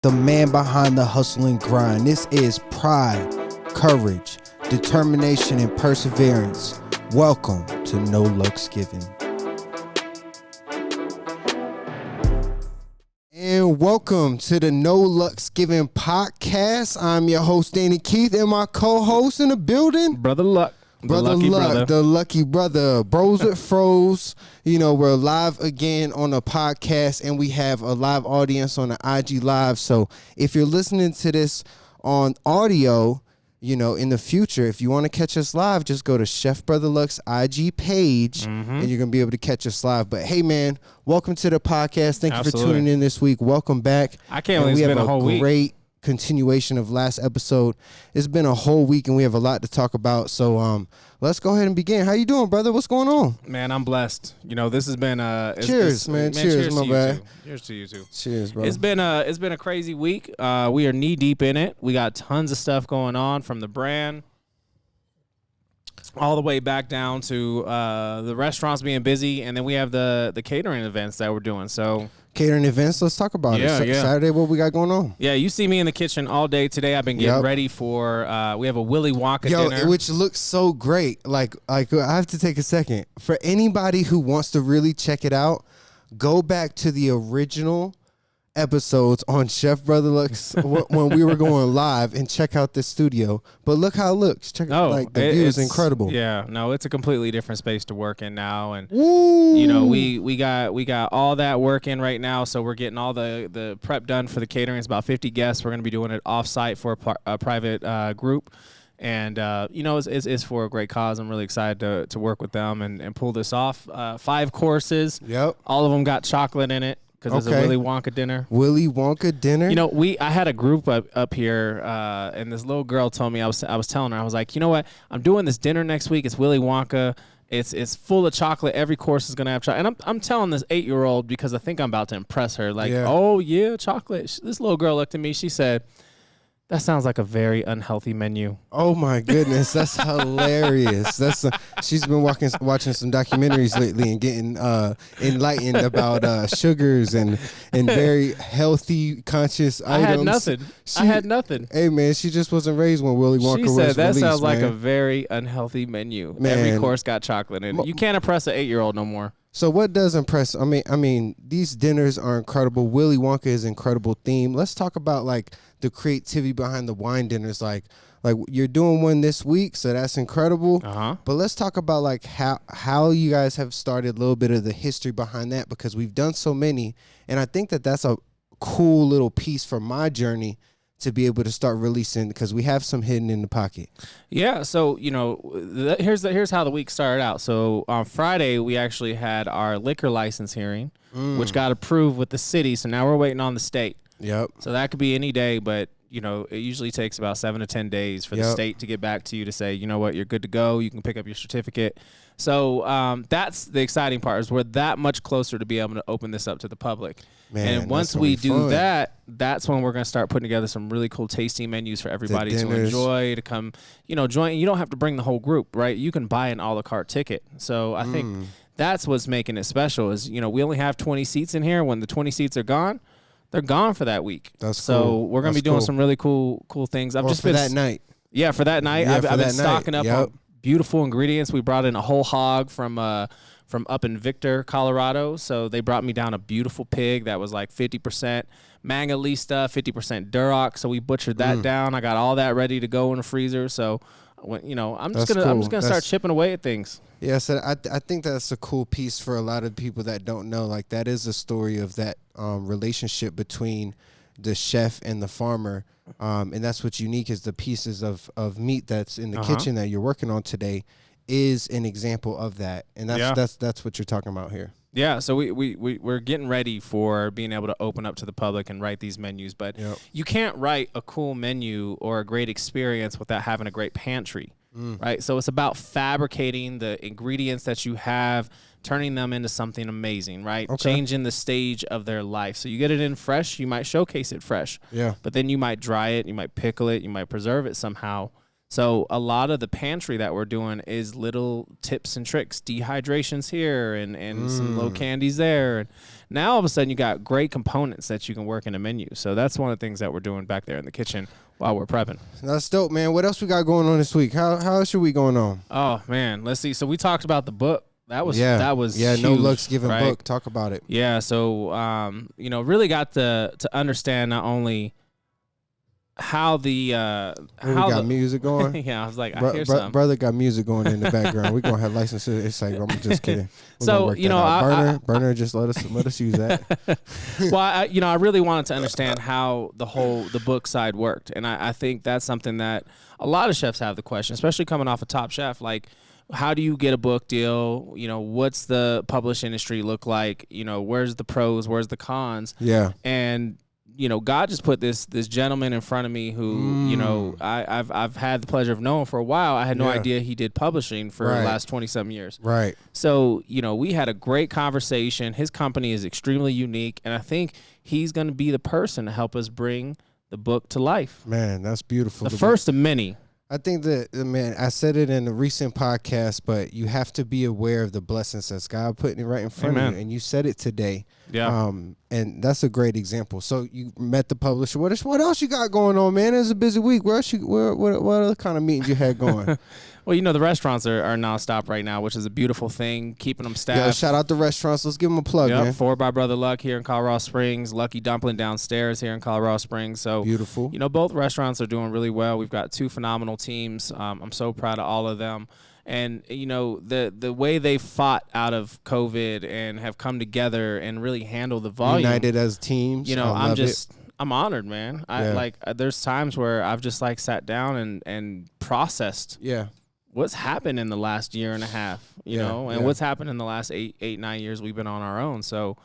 the man behind the hustle and grind. This is pride, courage, determination, and perseverance. Welcome to No Luck's Given. And welcome to the No Luck's Given podcast. I'm your host, Danny Keith, and my co-host in the building, Brother Luck. Brother Luck, the lucky brother. Bros with Froze. You know, we're live again on a podcast, and we have a live audience on the IG Live. So if you're listening to this on audio, you know, in the future, if you want to catch us live, just go to Chef Brother Luck's IG page, and you're going to be able to catch us live. But hey, man, welcome to the podcast. Thank you for tuning in this week. Welcome back. I can't believe it's been a whole week. Great continuation of last episode. It's been a whole week, and we have a lot to talk about. So let's go ahead and begin. How you doing, brother? What's going on? Man, I'm blessed. You know, this has been cheers, man. Cheers, my bad. Cheers to you too. Cheers, bro. It's been a crazy week. We are knee deep in it. We got tons of stuff going on, from the brand all the way back down to the restaurants being busy, and then we have the catering events that we're doing. So catering events, let's talk about it. Saturday, what we got going on? Yeah, you see me in the kitchen all day today. I've been getting ready for we have a Willy Wonka dinner, which looks so great. Like I have to take a second. For anybody who wants to really check it out, go back to the original episodes on Chef Brother Luck's when we were going live, and check out the studio. But look how it looks. Check out, like, the view is incredible. Yeah, no, it's a completely different space to work in now, and you know, we got all that working right now. So we're getting all the prep done for the catering. It's about 50 guests. We're going to be doing it off-site for a private group. And, you know, it's for a great cause. I'm really excited to work with them and pull this off. 5 courses. Yep. All of them got chocolate in it, because it's a Willy Wonka dinner. Willy Wonka dinner? You know, I had a group up here, and this little girl told me, I was telling her, I was like, you know what? I'm doing this dinner next week. It's Willy Wonka. It's full of chocolate. Every course is going to have chocolate. And I'm telling this 8-year-old because I think I'm about to impress her. Like, oh, yeah, chocolate. This little girl looked at me. She said, that sounds like a very unhealthy menu. Oh my goodness, that's hilarious. She's been watching some documentaries lately and getting enlightened about sugars and very healthy, conscious items. I had nothing. Hey man, she just wasn't raised when Willy Wonka was released. She said that sounds like a very unhealthy menu. Man. Every course got chocolate in it. You can't impress an 8-year-old no more. So what does impress? I mean, these dinners are incredible. Willy Wonka is an incredible theme. Let's talk about like the creativity behind the wine dinners. Like you're doing one this week, so that's incredible. But let's talk about like how you guys have started, a little bit of the history behind that, because we've done so many, and I think that's a cool little piece for my journey to be able to start releasing, because we have some hidden in the pocket. Yeah, so, you know, here's how the week started out. So on Friday, we actually had our liquor license hearing, which got approved with the city. So now we're waiting on the state. Yep. So that could be any day, but, you know, it usually takes about 7 to 10 days for the state to get back to you to say, you know what, you're good to go. You can pick up your certificate. So that's the exciting part, is we're that much closer to be able to open this up to the public. Man, and once we do that, that's when we're going to start putting together some really cool tasting menus for everybody to enjoy, to come, you know, join. You don't have to bring the whole group, right? You can buy an a la carte ticket. So I think that's what's making it special, is, you know, we only have 20 seats in here. When the 20 seats are gone, they're gone for that week. That's so cool. We're going to be doing some really cool things. I've just been that night. Yeah, for that night. I've been stocking up on beautiful ingredients. We brought in a whole hog from up in Victor, Colorado. So they brought me down a beautiful pig that was like 50% Mangalista, 50% Duroc. So we butchered that down. I got all that ready to go in the freezer. So, you know, I'm just gonna start chipping away at things. Yeah, so I think that's a cool piece for a lot of people that don't know. Like, that is a story of that relationship between the chef and the farmer. And that's what's unique, is the pieces of meat that's in the kitchen that you're working on today is an example of that. And that's what you're talking about here. Yeah, so we're getting ready for being able to open up to the public and write these menus. But you can't write a cool menu or a great experience without having a great pantry, right? So it's about fabricating the ingredients that you have, turning them into something amazing, right? Changing the stage of their life. So you get it in fresh, you might showcase it fresh. Yeah. But then you might dry it, you might pickle it, you might preserve it somehow So a lot of the pantry that we're doing is little tips and tricks, dehydrations here and some little candies there. And now all of a sudden you got great components that you can work in a menu. So that's one of the things that we're doing back there in the kitchen while we're prepping. That's dope, man. What else we got going on this week? How else are we going on? Oh man, let's see. So we talked about the book. That was huge, No Looks Given right? book. Talk about it. Yeah. So really got to understand not only how the we got music going. Yeah, I was like, I hear something. Brother got music going in the background. We're gonna have licenses. It's like, I'm just kidding. So Burner, just let us use that. Well, I really wanted to understand how the book side worked, and I think that's something that a lot of chefs have the question, especially coming off a Top Chef. Like, how do you get a book deal? What's the published industry look like? Where's the pros? Where's the cons? Yeah. And God just put this gentleman in front of me who, I've had the pleasure of knowing for a while. I had no idea he did publishing for the last 20-some years. Right. So, we had a great conversation. His company is extremely unique, and I think he's going to be the person to help us bring the book to life. Man, that's beautiful. The first of many. I think that, man, I said it in a recent podcast, but you have to be aware of the blessings that God put it right in front of you, and you said it today. Yeah. And that's a great example. So you met the publisher. What else you got going on, man? It's a busy week. What other kind of meetings you had going? Well, the restaurants are nonstop right now, which is a beautiful thing, keeping them staffed. Yeah, shout out the restaurants. Let's give them a plug, man. Forward by Brother Luck here in Colorado Springs, Lucky Dumpling downstairs here in Colorado Springs. So beautiful. Both restaurants are doing really well. We've got two phenomenal teams. I'm so proud of all of them. And, the way they fought out of COVID and have come together and really handle the volume. United as teams. I'm honored, man. There's times where I've just sat down and processed. Yeah. What's happened in the last year and a half, what's happened in the last 9 years we've been on our own. So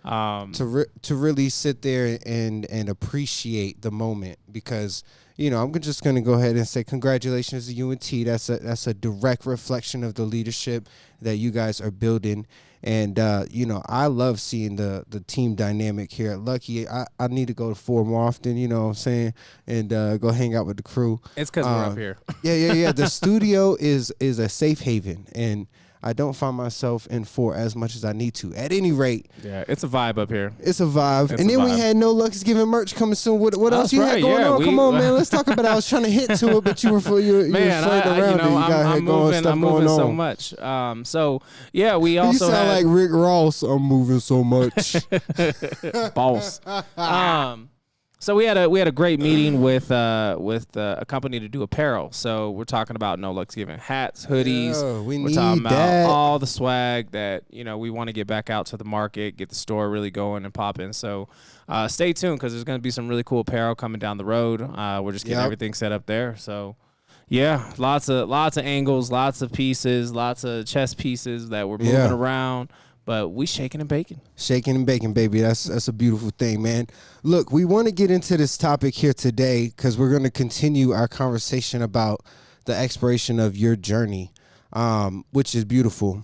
to really sit there and appreciate the moment, because I'm just going to go ahead and say congratulations to UNT. That's a direct reflection of the leadership that you guys are building. And, I love seeing the team dynamic here at Lucky. I need to go to Ford more often, you know what I'm saying, and go hang out with the crew. It's because we're up here. Yeah. The studio is a safe haven, and I don't find myself in Fort as much as I need to. At any rate. Yeah, it's a vibe up here. It's a vibe. We had No Luck's Giving merch coming soon. What else you had going on? Come on, man. Let's talk about it. I was trying to hit to it, but you were flirting around it. I'm moving so much. We also you sound like Rick Ross. I'm moving so much. Boss. So we had a great meeting with a company to do apparel. So we're talking about No Luck's Giving hats, hoodies. We're talking about all the swag that we want to get back out to the market, get the store really going and popping. So stay tuned, because there's going to be some really cool apparel coming down the road. We're just getting everything set up there. So lots of angles, lots of pieces, lots of chess pieces that we're moving around. But we shaking and baking. Shaking and baking, baby. That's a beautiful thing, man. Look, we want to get into this topic here today because we're going to continue our conversation about the exploration of your journey, which is beautiful.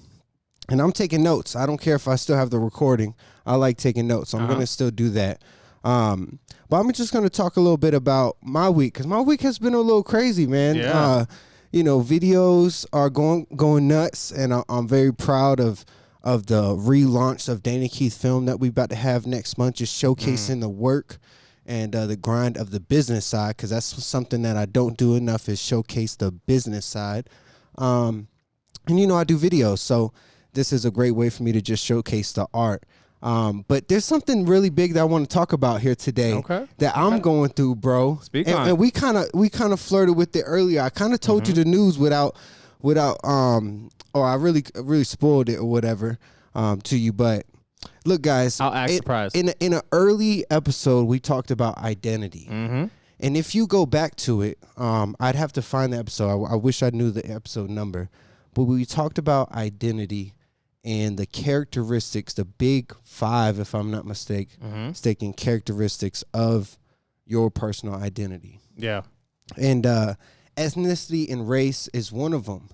And I'm taking notes. I don't care if I still have the recording. I like taking notes. So I'm going to still do that. But I'm just going to talk a little bit about my week, because my week has been a little crazy, man. Yeah. Videos are going nuts, and I'm very proud of the relaunch of Dana Keith Film that we about to have next month, just showcasing the work and the grind of the business side, because that's something that I don't do enough, is showcase the business side. And I do videos, so this is a great way for me to just showcase the art. But there's something really big that I want to talk about here today that I'm going through, bro. Speak on. And we kind of flirted with it earlier. I kind of told you the news without or I really spoiled it or whatever to you. But look, guys, I'll act surprised. In an early episode, we talked about identity. Mm-hmm. And if you go back to it, I'd have to find the episode. I wish I knew the episode number. But we talked about identity and the characteristics, the big 5, if I'm not mistaken, characteristics of your personal identity. Yeah. And ethnicity and race is one of them.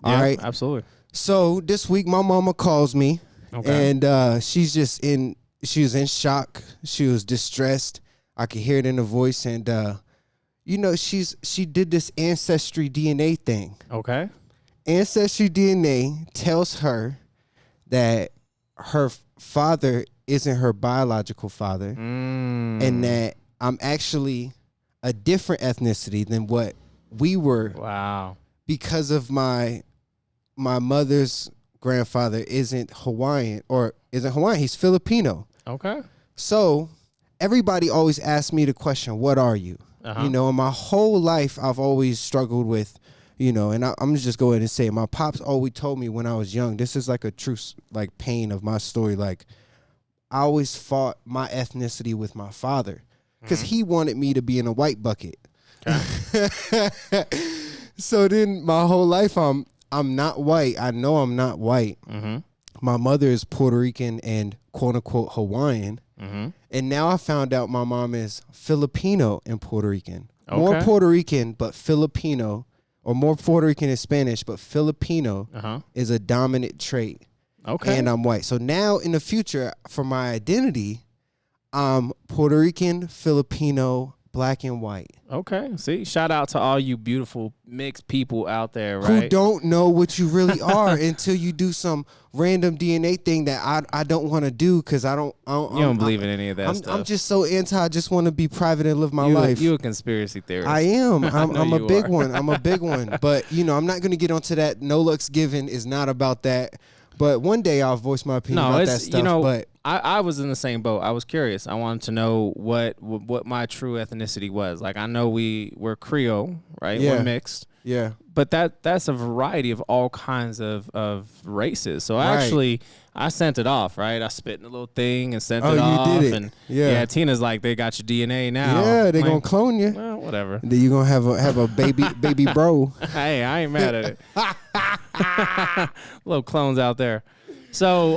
All right, absolutely. So this week, my mama calls me, and she was in shock. She was distressed. I could hear it in her voice, and she did this Ancestry DNA thing. Okay. Ancestry DNA tells her that her father isn't her biological father, and that I'm actually a different ethnicity than what we were. Wow. Because of my mother's grandfather isn't Hawaiian. He's Filipino. Okay. So everybody always asks me the question, what are you? And my whole life I've always struggled with, and I'm just going to say it. My pops always told me when I was young, this is like a true like pain of my story. Like I always fought my ethnicity with my father because he wanted me to be in a white bucket. Okay. So then my whole life I'm not white. I know I'm not white. My mother is Puerto Rican and quote unquote Hawaiian. And now I found out my mom is Filipino and Puerto Rican. Okay. More Puerto Rican, but Filipino, or more Puerto Rican and Spanish, but Filipino is a dominant trait. Okay. And I'm white. So now in the future, for my identity, I'm Puerto Rican, Filipino, black and white. Okay. See, shout out to all you beautiful mixed people out there, right? Who don't know what you really are until you do some random DNA thing that I don't want to do because you don't believe in any of that stuff. I'm just so anti. I just want to be private and live my life. You a conspiracy theorist. I am. I'm a big one. I'm a big one. But I'm not going to get onto that. No Lux Given is not about that. But one day I'll voice my opinion about that stuff. But I was in the same boat. I was curious. I wanted to know what my true ethnicity was. Like I know we're Creole, right? Yeah. We're mixed. Yeah. But that's a variety of all kinds of races. So I sent it off, right? I spit in a little thing and sent it off. You did it. And yeah, Tina's like, they got your DNA now. Yeah, they gonna clone you. Well, whatever. Then you gonna have a baby bro. Hey, I ain't mad at it. Little clones out there. So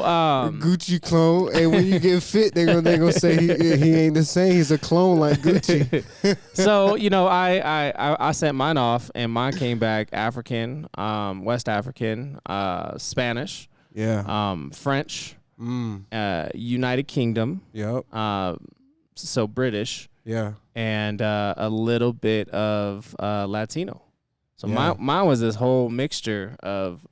Gucci clone, and when you get fit, they gonna say he ain't the same. He's a clone like Gucci. So I sent mine off, and mine came back African, West African, Spanish, French, United Kingdom, so British, and a little bit of Latino. So mine was this whole mixture of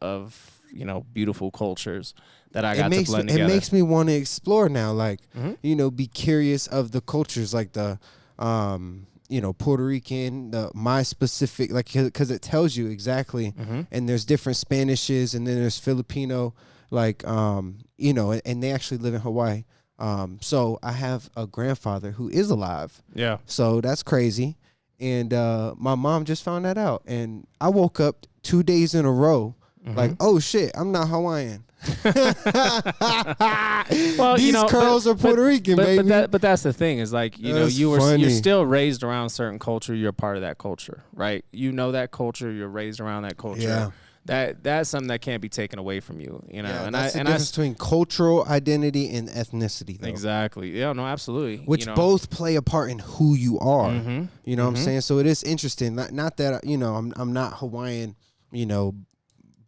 beautiful cultures that I got to blend together. It makes me want to explore now, like, be curious of the cultures, like the, Puerto Rican, my specific, like, because it tells you exactly, and there's different Spanishes, and then there's Filipino, like, and they actually live in Hawaii. So I have a grandfather who is alive. Yeah. So that's crazy. And my mom just found that out. And I woke up 2 days in a row like, oh shit, I'm not Hawaiian. Well, these curls are Puerto Rican, baby. But that's the thing is like, you're still raised around certain culture. You're part of that culture, right? You know that culture. You're raised around that culture. Yeah. That's something that can't be taken away from you, Yeah, and that's the difference between cultural identity and ethnicity, though. Exactly. Yeah, no, absolutely. Which both play a part in who you are. You know what I'm saying? So it is interesting. Not that I'm not Hawaiian,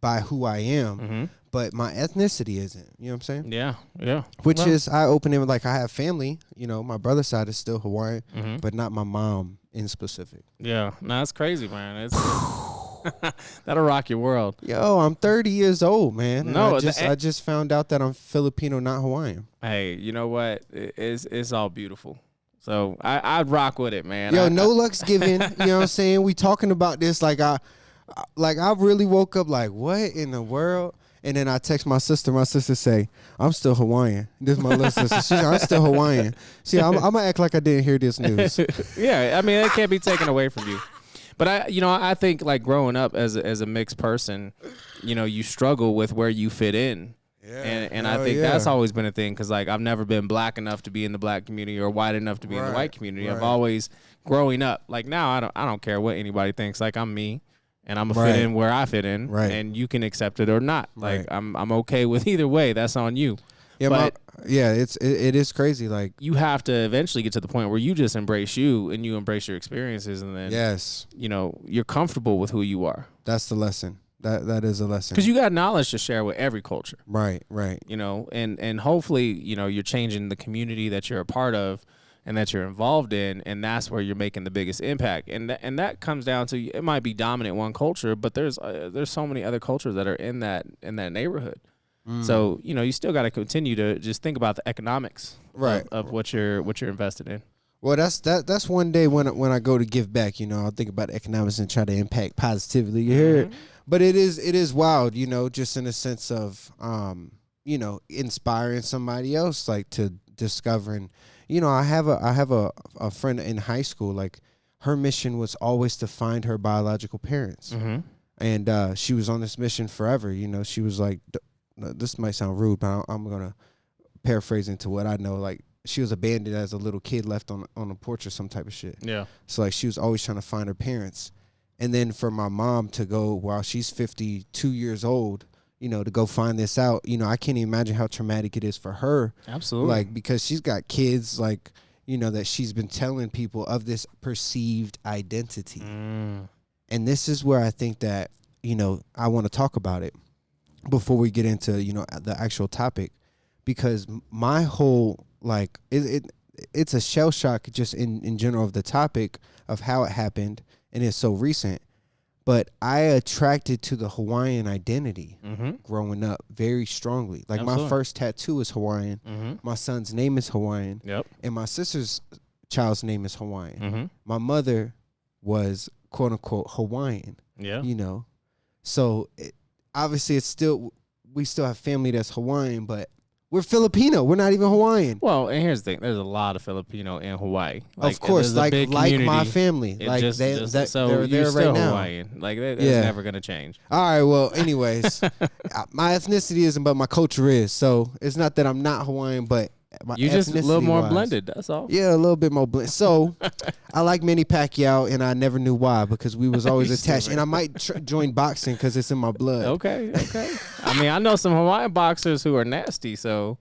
by who I am, but my ethnicity isn't. You know what I'm saying? Yeah, yeah. Which is eye-opening. Like I have family. My brother's side is still Hawaiian, but not my mom in specific. Yeah, no, that's crazy, man. It's that'll rock your world. Yo, I'm 30 years old, man. No, I just found out that I'm Filipino, not Hawaiian. Hey, you know what? It's all beautiful. So I'd rock with it, man. Yo, no Lux Given. You know what I'm saying? We talking about this like I really woke up like, what in the world? And then I text my sister. My sister say, I'm still Hawaiian. This is my little sister. I'm still Hawaiian. See, I'm going to act like I didn't hear this news. Yeah, I mean, it can't be taken away from you. But I think like growing up as a mixed person, you struggle with where you fit in. Yeah, and I think that's always been a thing because like I've never been black enough to be in the black community or white enough to be in the white community. I've always growing up like now I don't care what anybody thinks. Like I'm me. And I'm gonna fit in where I fit in, and you can accept it or not. Like I'm okay with either way. That's on you. Yeah, but it is crazy. Like you have to eventually get to the point where you just embrace you and you embrace your experiences, and then you're comfortable with who you are. That's the lesson. That is a lesson. Because you got knowledge to share with every culture. Right. And hopefully you're changing the community that you're a part of. and that you're involved in, and that's where you're making the biggest impact. And that comes down to, it might be dominant one culture, but there's so many other cultures that are in that neighborhood. So, you know, you still got to continue to just think about the economics of what you're invested in. Well, that's one day when I go to give back, you know, I'll think about economics and try to impact positively. You hear it? But it is wild, you know, just in a sense of, you know, inspiring somebody else, like to discovering, you know, I have a friend in high school, like her mission was always to find her biological parents. And she was on this mission forever. You know, she was like, this might sound rude, but I'm going to paraphrase into what I know. Like, she was abandoned as a little kid, left on a porch or some type of shit. Yeah. So, like, she was always trying to find her parents. And then for my mom to go, while she's 52 years old, you know, to go find this out, you know, I can't even imagine how traumatic it is for her. Absolutely. Like, because she's got kids, like, you know, that she's been telling people of this perceived identity. And this is where I think that, you know, I want to talk about it before we get into, you know, the actual topic, because my whole, like, it's a shell shock just in general of the topic of how it happened, and it's so recent. But I attracted to the Hawaiian identity growing up very strongly. Like, my first tattoo is Hawaiian. My son's name is Hawaiian. And my sister's child's name is Hawaiian. My mother was, quote unquote, Hawaiian. You know? So, obviously, we still have family that's Hawaiian, but we're Filipino. We're not even Hawaiian. Well, and here's the thing. There's a lot of Filipino in Hawaii. Like, of course, like my family. Like, they're there right now. Hawaiian. Like, that's never going to change. All right, well, anyways, my ethnicity isn't, but my culture is. So, it's not that I'm not Hawaiian, but you just a little more blended, that's all. Yeah, a little bit more blended. So, I like Manny Pacquiao, and I never knew why, because we was always attached. And I might join boxing because it's in my blood. Okay. I mean, I know some Hawaiian boxers who are nasty, so,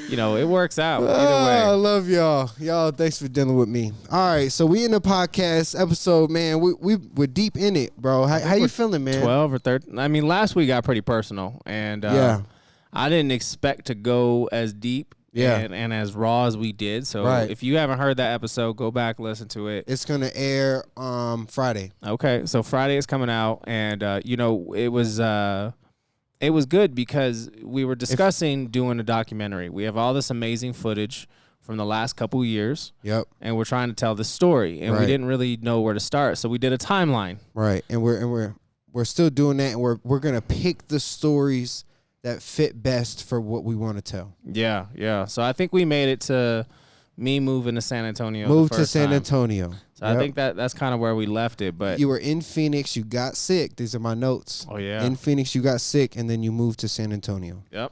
you know, it works out either way. I love y'all. Y'all, thanks for dealing with me. All right, so we in the podcast episode, man. We're deep in it, bro. How you feeling, man? 12 or 13. I mean, last week got pretty personal, and I didn't expect to go as deep. And as raw as we did. So if you haven't heard that episode, go back, listen to it. It's going to air Friday. Okay. So Friday is coming out. And, you know, it was good because we were discussing doing a documentary. We have all this amazing footage from the last couple years. Yep. And we're trying to tell the story. And we didn't really know where to start. So we did a timeline. Right. And we're still doing that. And we're going to pick the stories that fit best for what we want to tell. Yeah. So I think we made it to me moving to San Antonio. Antonio. So I think that's kind of where we left it. But you were in Phoenix, you got sick. These are my notes. Oh yeah. In Phoenix, you got sick, and then you moved to San Antonio. Yep.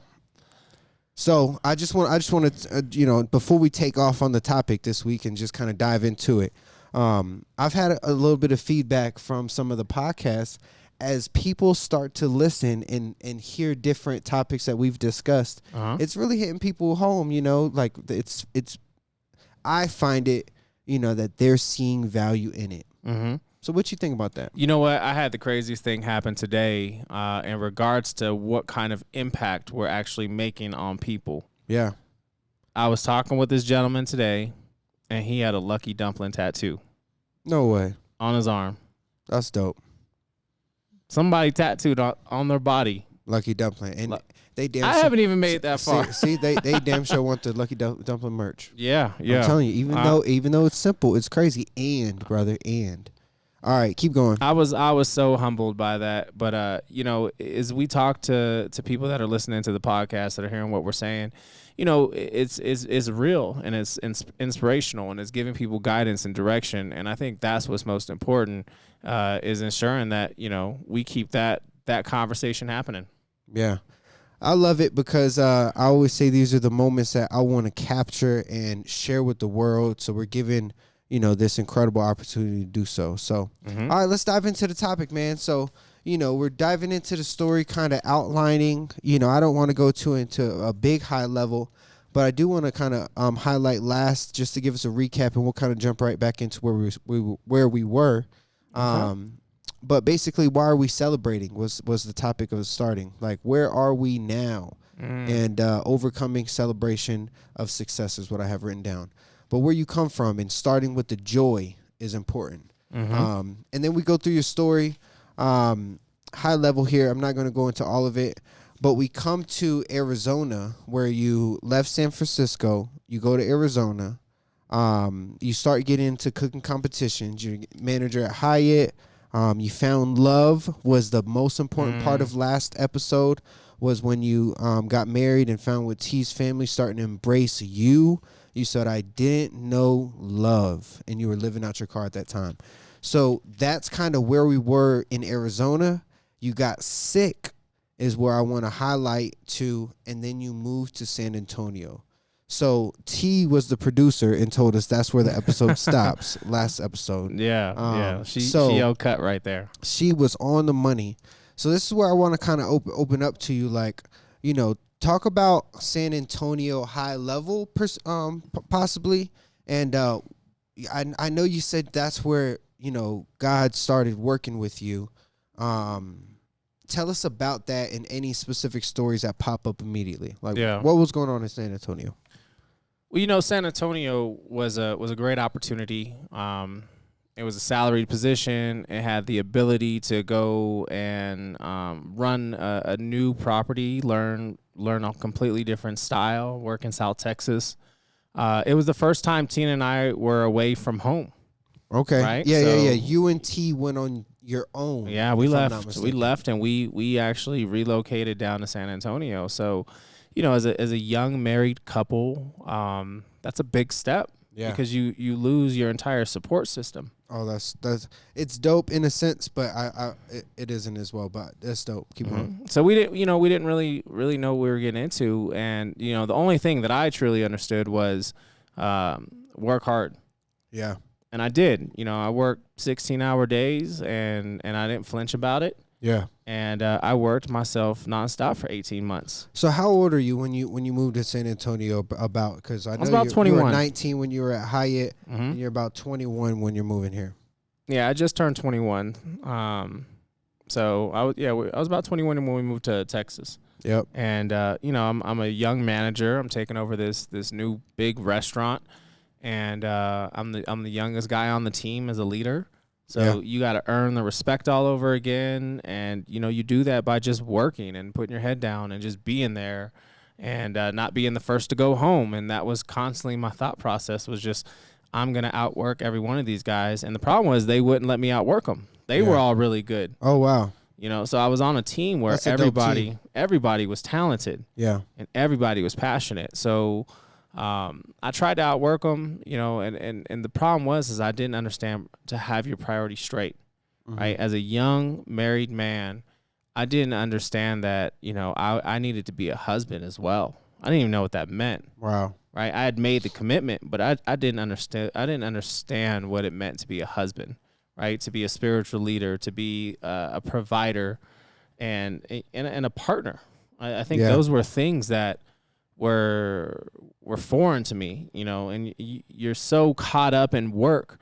So I just want to, you know, before we take off on the topic this week and just kind of dive into it, I've had a little bit of feedback from some of the podcasts. As people start to listen and hear different topics that we've discussed, it's really hitting people home, you know, like it's, I find it, you know, that they're seeing value in it. So what you think about that? You know what? I had the craziest thing happen today in regards to what kind of impact we're actually making on people. Yeah. I was talking with this gentleman today, and he had a Lucky Dumpling tattoo. No way. On his arm. That's dope. Somebody tattooed on their body Lucky Dumpling, and they damn. I haven't even made it that far. See, they damn sure want the Lucky Dumpling merch. Yeah. I'm telling you, even though it's simple, it's crazy. And brother, all right, keep going. I was so humbled by that, but you know, as we talk to people that are listening to the podcast that are hearing what we're saying, you know, it's real and it's inspirational and it's giving people guidance and direction, and I think that's what's most important. Is ensuring that, you know, we keep that conversation happening. Yeah. I love it because I always say these are the moments that I want to capture and share with the world. So we're given, you know, this incredible opportunity to do so. So, all right, let's dive into the topic, man. So, you know, we're diving into the story, kind of outlining, you know, I don't want to go into a big high level, but I do want to kind of highlight last just to give us a recap, and we'll kind of jump right back into where we were. But basically, why are we celebrating was the topic of starting. Like, where are we now? And overcoming celebration of success is what I have written down. but where you come from and starting with the joy is important. And then we go through your story, high level here. I'm not going to go into all of it, but we come to Arizona where you left San Francisco. You go to Arizona. You start getting into cooking competitions. You're manager at Hyatt. You found love was the most important part of last episode, was when you got married and found with T's family starting to embrace you. You said, I didn't know love, and you were living out your car at that time. So that's kind of where we were in Arizona. You got sick is where I want to highlight to, and then you moved to San Antonio. So T was the producer and told us that's where the episode stops, last episode. Yeah. She cut right there. She was on the money. So this is where I want to kind of open up to you, like, you know, talk about San Antonio high level, possibly. And I know you said that's where, you know, God started working with you. Tell us about that and any specific stories that pop up immediately. Like, what was going on in San Antonio? Well, you know, San Antonio was a great opportunity. It was a salaried position. It had the ability to go and run a new property, learn a completely different style, work in South Texas. It was the first time Tina and I were away from home. Okay. Right? Yeah. You and T went on your own. Yeah, we left. We left, and we actually relocated down to San Antonio. So, you know, as a young married couple, that's a big step. Yeah. Because you lose your entire support system. Oh, that's it's dope in a sense, but it isn't as well. But that's dope. Keep going. So we didn't really know what we were getting into, and you know, the only thing that I truly understood was work hard. Yeah. And I did. You know, I worked 16-hour days, and I didn't flinch about it. Yeah. And I worked myself nonstop for 18 months. So how old are you when you moved to San Antonio? Because I know was about 21. You were 19 when you were at Hyatt, and you're about 21 when you're moving here. Yeah, I just turned 21. So I was about 21 when we moved to Texas. Yep. And you know, I'm a young manager. I'm taking over this new big restaurant, and I'm the youngest guy on the team as a leader. So you got to earn the respect all over again. And, you know, you do that by just working and putting your head down and just being there and not being the first to go home. And that was constantly my thought process, was just, I'm going to outwork every one of these guys. And the problem was they wouldn't let me outwork them. They were all really good. Oh, wow. You know, so I was on a team where everybody was talented. Yeah. And everybody was passionate. So I tried to outwork them, you know, and the problem was I didn't understand to have your priorities straight, right? As a young married man, I didn't understand that, you know, I needed to be a husband as well. I didn't even know what that meant. Wow. Right? I had made the commitment, but I didn't understand what it meant to be a husband, right? To be a spiritual leader, to be a provider, and a partner. I think those were things that were foreign to me, you know, and you're so caught up in work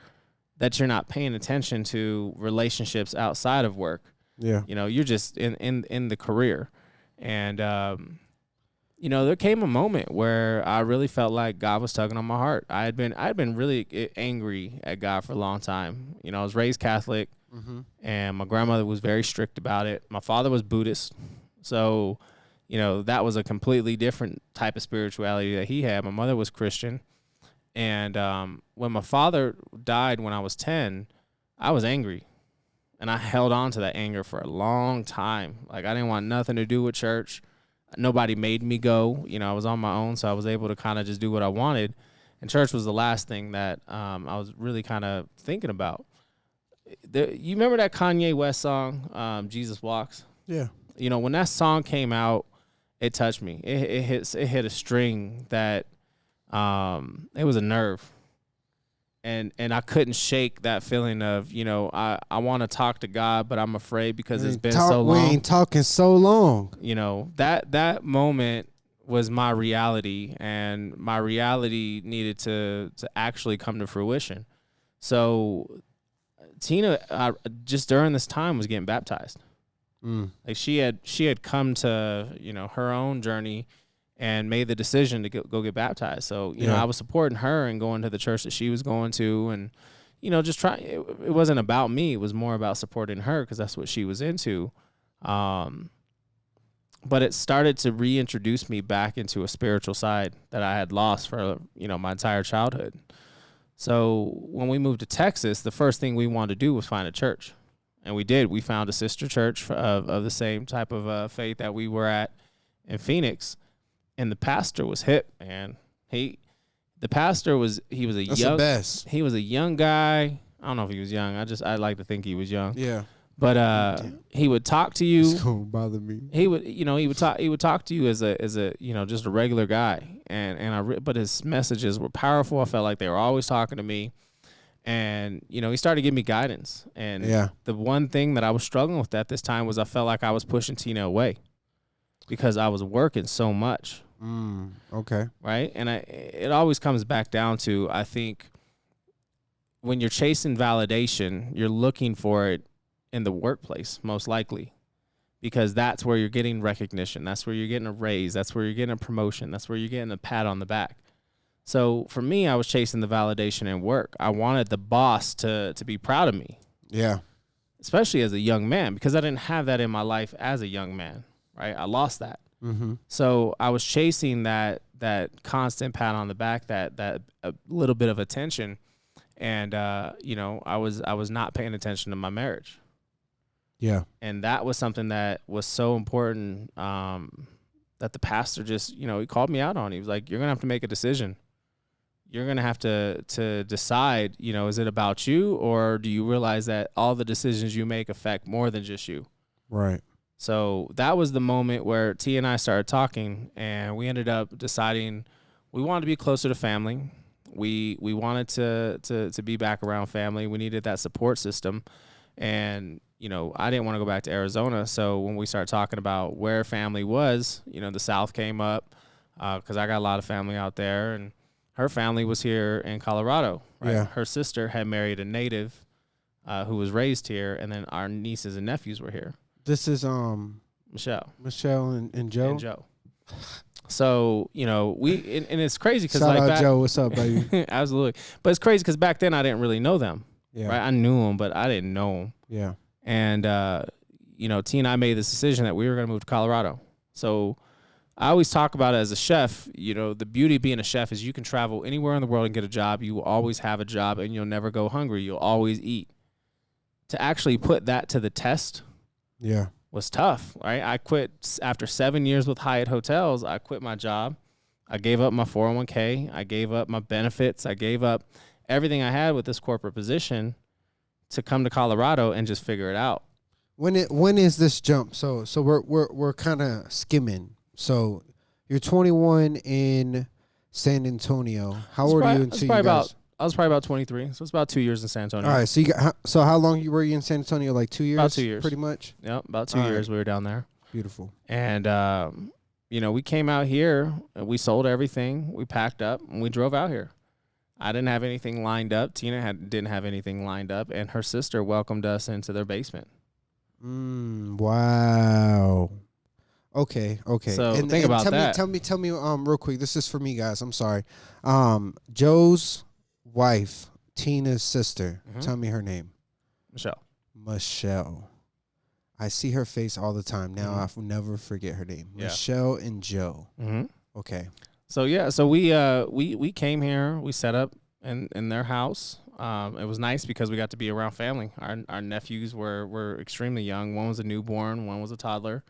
that you're not paying attention to relationships outside of work. Yeah. You know, you're just in the career. And, you know, there came a moment where I really felt like God was tugging on my heart. I had been really angry at God for a long time. You know, I was raised Catholic, and my grandmother was very strict about it. My father was Buddhist. So, you know, that was a completely different type of spirituality that he had. My mother was Christian. And when my father died when I was 10, I was angry. And I held on to that anger for a long time. Like, I didn't want nothing to do with church. Nobody made me go. You know, I was on my own, so I was able to kind of just do what I wanted. And church was the last thing that I was really kind of thinking about. You remember that Kanye West song, Jesus Walks? Yeah. You know, when that song came out, it touched me. It hit a string that it was a nerve. And I couldn't shake that feeling of, you know, I want to talk to God, but I'm afraid because it's been so long. We ain't talking so long. You know, that moment was my reality, and my reality needed to actually come to fruition. So Tina, just during this time, was getting baptized. Like she had come to, you know, her own journey, and made the decision to go get baptized. So, you know, I was supporting her and going to the church that she was going to, and, you know, just trying. It wasn't about me. It was more about supporting her because that's what she was into. But it started to reintroduce me back into a spiritual side that I had lost for, you know, my entire childhood. So when we moved to Texas, the first thing we wanted to do was find a church. And we did. We found a sister church of the same type of faith that we were at in Phoenix. And the pastor was hip, man. He was a That's young, the best. he was a young guy. I don't know if he was young. I like to think he was young. Yeah. But he would talk to you. It's gonna bother me. He would talk to you as a you know, just a regular guy. But his messages were powerful. I felt like they were always talking to me. And, you know, he started giving me guidance. And the one thing that I was struggling with at this time was I felt like I was pushing Tina away because I was working so much. Okay. Right. And it always comes back down to, I think, when you're chasing validation, you're looking for it in the workplace, most likely, because that's where you're getting recognition. That's where you're getting a raise. That's where you're getting a promotion. That's where you're getting a pat on the back. So for me, I was chasing the validation in work. I wanted the boss to be proud of me. Yeah. Especially as a young man, because I didn't have that in my life as a young man, right? I lost that. Mm-hmm. So I was chasing that constant pat on the back, that a little bit of attention. And, you know, I was not paying attention to my marriage. Yeah. And that was something that was so important, that the pastor just, you know, he called me out on. He was like, you're going to have to make a decision. You're going to have to decide, you know, is it about you, or do you realize that all the decisions you make affect more than just you? Right. So that was the moment where T and I started talking, and we ended up deciding we wanted to be closer to family. We wanted to be back around family. We needed that support system. And, you know, I didn't want to go back to Arizona. So when we started talking about where family was, you know, the South came up because I got a lot of family out there, and her family was here in Colorado. Right? Yeah. Her sister had married a native who was raised here, and then our nieces and nephews were here. This is Michelle and Joe. And Joe. So, you know, and it's crazy because Shout like out Joe, what's up, baby? Absolutely. But it's crazy because back then I didn't really know them. Yeah. Right. I knew them, but I didn't know them. Yeah. And, you know, T and I made this decision that we were going to move to Colorado. So I always talk about it as a chef. You know, the beauty of being a chef is you can travel anywhere in the world and get a job. You will always have a job, and you'll never go hungry. You'll always eat. To actually put that to the test was tough, right? I quit after 7 years with Hyatt Hotels. I quit my job. I gave up my 401k. I gave up my benefits. I gave up everything I had with this corporate position to come to Colorado and just figure it out. When is this jump? So we're kind of skimming. So you're 21 in San Antonio. How old are you until you guys? I was probably about 23, so it's about 2 years in San Antonio. All right, so how long were you in San Antonio? Like 2 years? About 2 years. Pretty much? Yep, about 2 years we were down there. Beautiful. And, you know, we came out here, and we sold everything, we packed up, and we drove out here. I didn't have anything lined up. Tina didn't have anything lined up, and her sister welcomed us into their basement. Wow. Okay. So think about that. Tell me, real quick. This is for me, guys. I'm sorry. Joe's wife, Tina's sister. Mm-hmm. Tell me her name. Michelle. I see her face all the time now. Mm-hmm. I'll never forget her name. Yeah. Michelle and Joe. Mm-hmm. Okay. So we came here. We set up in their house. It was nice because we got to be around family. Our nephews were extremely young. One was a newborn. One was a toddler.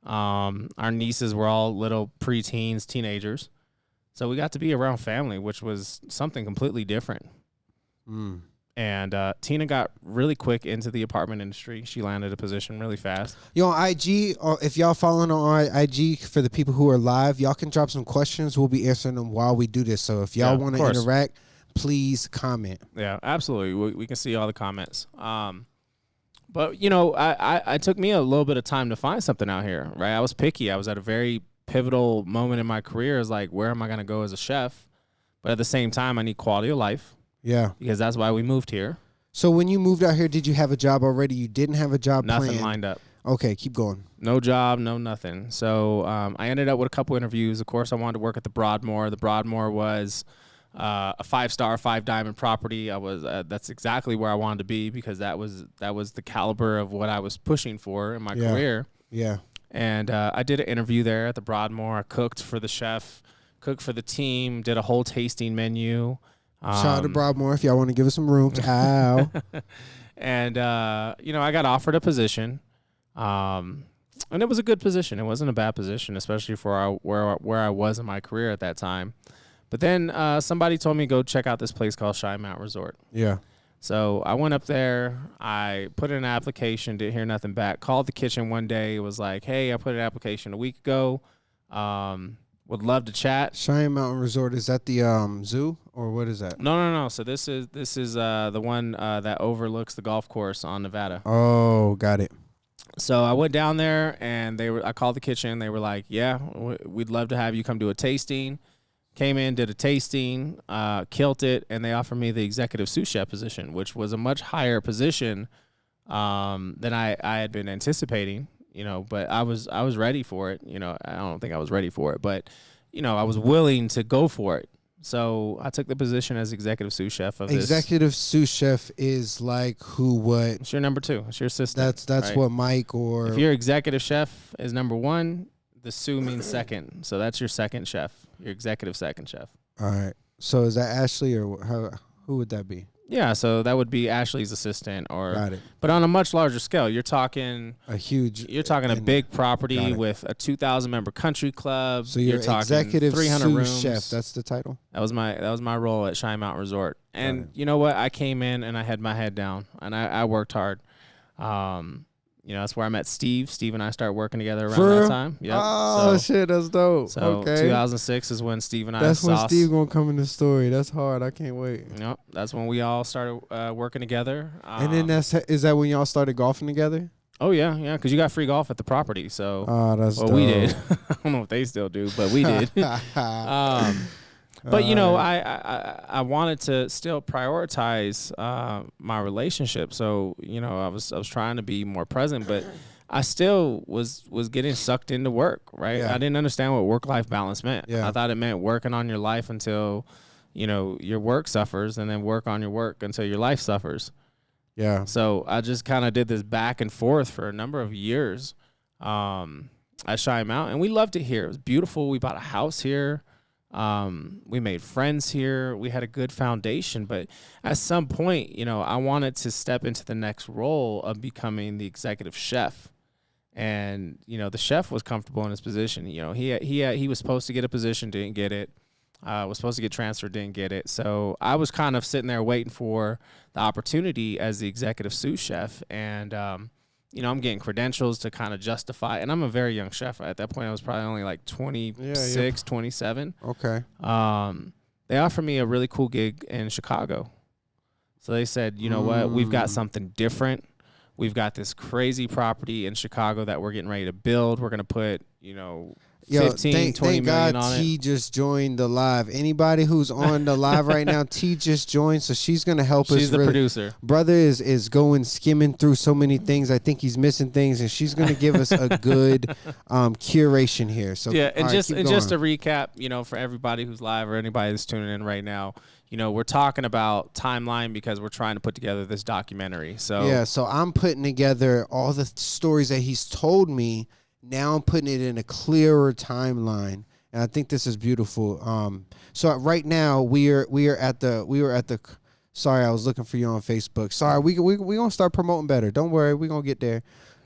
Our nieces were all little preteens, teenagers. So we got to be around family, which was something completely different. And Tina got really quick into the apartment industry. She landed a position really fast. Yo, on IG, or if y'all following on IG, for the people who are live, y'all can drop some questions. We'll be answering them while we do this. So if y'all want to interact, please comment. Yeah, absolutely. We can see all the comments. But, you know, I took me a little bit of time to find something out here, right? I was picky. I was at a very pivotal moment in my career. Is like, where am I going to go as a chef? But at the same time, I need quality of life. Yeah. Because that's why we moved here. So when you moved out here, did you have a job already? You didn't have a job planned? Nothing lined up. Okay, keep going. No job, no nothing. So I ended up with a couple interviews. Of course, I wanted to work at the Broadmoor. The Broadmoor was a 5-star, 5-diamond property. I was that's exactly where I wanted to be because that was the caliber of what I was pushing for in my career. Yeah. And I did an interview there at the Broadmoor. I cooked for the chef, cooked for the team, did a whole tasting menu. Shout out to Broadmoor if y'all want to give us some room. Ow. And I got offered a position. And it was a good position. It wasn't a bad position, especially for where I was in my career at that time. But then somebody told me go check out this place called Cheyenne Mountain Resort. Yeah. So I went up there. I put in an application, didn't hear nothing back. Called the kitchen one day. It was like, hey, I put an application a week ago. Would love to chat. Cheyenne Mountain Resort, is that the zoo or what is that? No. So this is the one that overlooks the golf course on Nevada. Oh, got it. So I went down there and I called the kitchen. They were like, yeah, we'd love to have you come do a tasting. Came in, did a tasting, killed it, and they offered me the executive sous chef position, which was a much higher position than I had been anticipating, but I was ready for it. I don't think I was ready for it, but, I was willing to go for it. So I took the position as executive sous chef of Executive sous chef is like who, what? It's your number 2. It's your assistant. That's right? what Mike or... If your executive chef is number 1, the sous means second. So that's your second chef, your executive second chef. All right. So is that Ashley or who would that be? Yeah, so that would be Ashley's assistant, Got it. But on a much larger scale. You're talking a big property with a 2,000 member country club. So you're talking executive 300 sous rooms. chef. That's the title. That was my role at Cheyenne Mountain Resort. And you know what? I came in and I had my head down and I worked hard. That's where I met Steve. Steve and I started working together around that time. Yep. Oh, shit, that's dope. So okay. 2006 is when Steve and I That's when Steve going to come in the story. That's hard. I can't wait. Yep. That's when we all started working together. And then is that when y'all started golfing together? Oh, yeah, because you got free golf at the property. So that's dope. We did. I don't know if they still do, but we did. But I wanted to still prioritize my relationship. So I was trying to be more present, but I still was getting sucked into work. Right? Yeah. I didn't understand what work-life balance meant. Yeah. I thought it meant working on your life until your work suffers, and then work on your work until your life suffers. Yeah. So I just kind of did this back and forth for a number of years at Cheyenne Mountain, and we loved it here. It was beautiful. We bought a house here. We made friends here. We had a good foundation, but at some point, I wanted to step into the next role of becoming the executive chef. And, the chef was comfortable in his position. He was supposed to get a position, didn't get it. Was supposed to get transferred, didn't get it. So I was kind of sitting there waiting for the opportunity as the executive sous chef. And, I'm getting credentials to kind of justify. And I'm a very young chef. At that point, I was probably only like 26, 27. Okay. They offered me a really cool gig in Chicago. So they said, you know what? We've got something different. We've got this crazy property in Chicago that we're getting ready to build. We're going to put, 15, 20 million God on T it. just joined the live. Anybody who's on the live right now, T just joined, so she's going to help us. She's the producer. Brother is going skimming through so many things. I think he's missing things, and she's going to give us a good curation here. So yeah, and right, just to recap, for everybody who's live or anybody that's tuning in right now, we're talking about timeline because we're trying to put together this documentary. So yeah, so I'm putting together all the stories that he's told me. Now I'm putting it in a clearer timeline, and I think this is beautiful. So right now we were at the. Sorry, I was looking for you on Facebook. Sorry, we gonna start promoting better. Don't worry, we gonna get there.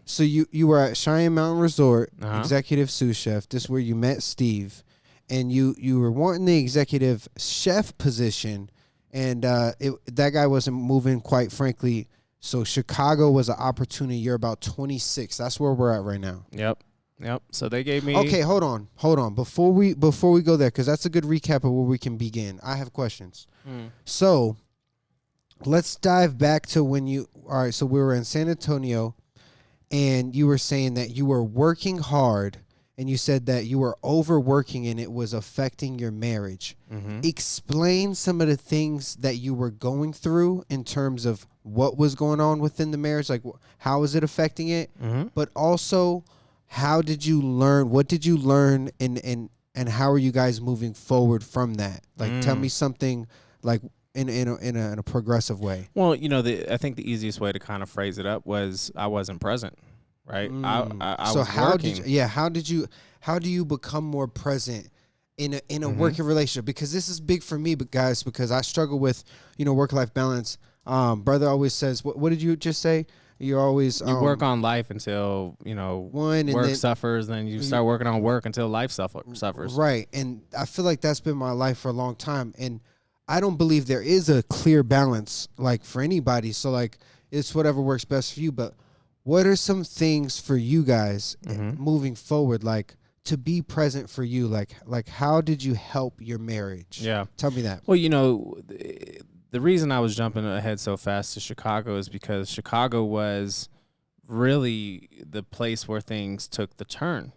So you were at Cheyenne Mountain Resort, executive sous chef. This is where you met Steve, and you were wanting the executive chef position, and that guy wasn't moving, quite frankly. So Chicago was an opportunity. You're about 26. That's where we're at right now. Yep. So they gave me. Okay, hold on. Before we go there, because that's a good recap of where we can begin. I have questions. So let's dive back to when you. All right. So we were in San Antonio, and you were saying that you were working hard, and you said that you were overworking and it was affecting your marriage. Explain some of the things that you were going through in terms of what was going on within the marriage, like how is it affecting it, but also how did you learn, what did you learn, and how are you guys moving forward from that? Like tell me something like in a progressive way. Well, I think the easiest way to kind of phrase it up was I wasn't present, right? I So was how working. how do you become more present in a working relationship? Because this is big for me, but guys, because I struggle with work-life balance. Brother always says, what did you just say? You always You work on life until work suffers, then you start working on work until life suffers. Right, and I feel like that's been my life for a long time, and I don't believe there is a clear balance like for anybody. So like it's whatever works best for you. But what are some things for you guys moving forward, like to be present for you? Like how did you help your marriage? Yeah, tell me that. Well, the reason I was jumping ahead so fast to Chicago is because Chicago was really the place where things took the turn,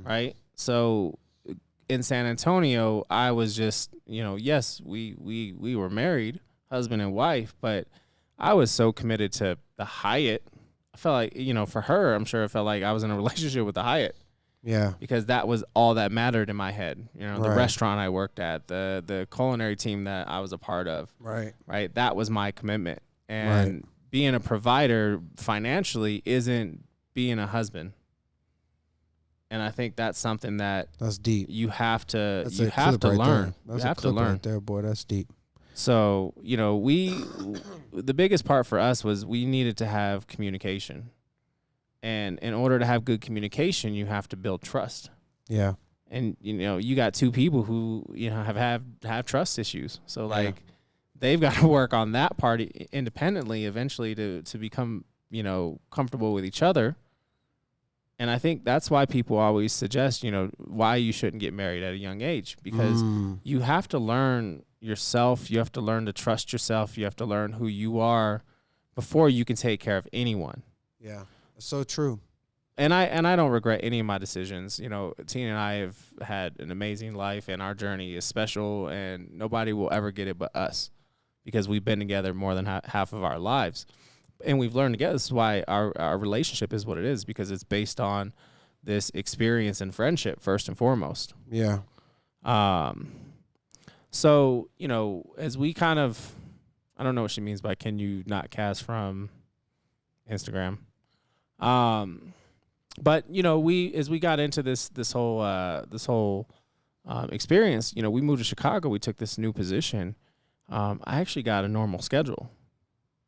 right? So in San Antonio, I was just, yes, we were married, husband and wife, but I was so committed to the Hyatt. I felt like, for her, I'm sure it felt like I was in a relationship with the Hyatt. Yeah. Because that was all that mattered in my head. The Right. restaurant I worked at, the culinary team that I was a part of. Right. Right. That was my commitment. And being a provider financially isn't being a husband. And I think that's something that's deep. You have to That's you a have clip to right learn. there. That's You a have to clip learn. right there, boy. That's deep. So, the biggest part for us was we needed to have communication. And in order to have good communication, you have to build trust. Yeah. And you got two people who have trust issues. So they've got to work on that part independently eventually to become comfortable with each other. And I think that's why people always suggest why you shouldn't get married at a young age, because you have to learn yourself. You have to learn to trust yourself. You have to learn who you are before you can take care of anyone. Yeah. So true. And I don't regret any of my decisions. Tina and I have had an amazing life, and our journey is special, and nobody will ever get it but us, because we've been together more than half of our lives, and we've learned together. This is why our relationship is what it is, because it's based on this experience and friendship first and foremost. Yeah. So as we kind of, I don't know what she means by can you not cast from Instagram. But as we got into this whole experience, we moved to Chicago. We took this new position. I actually got a normal schedule.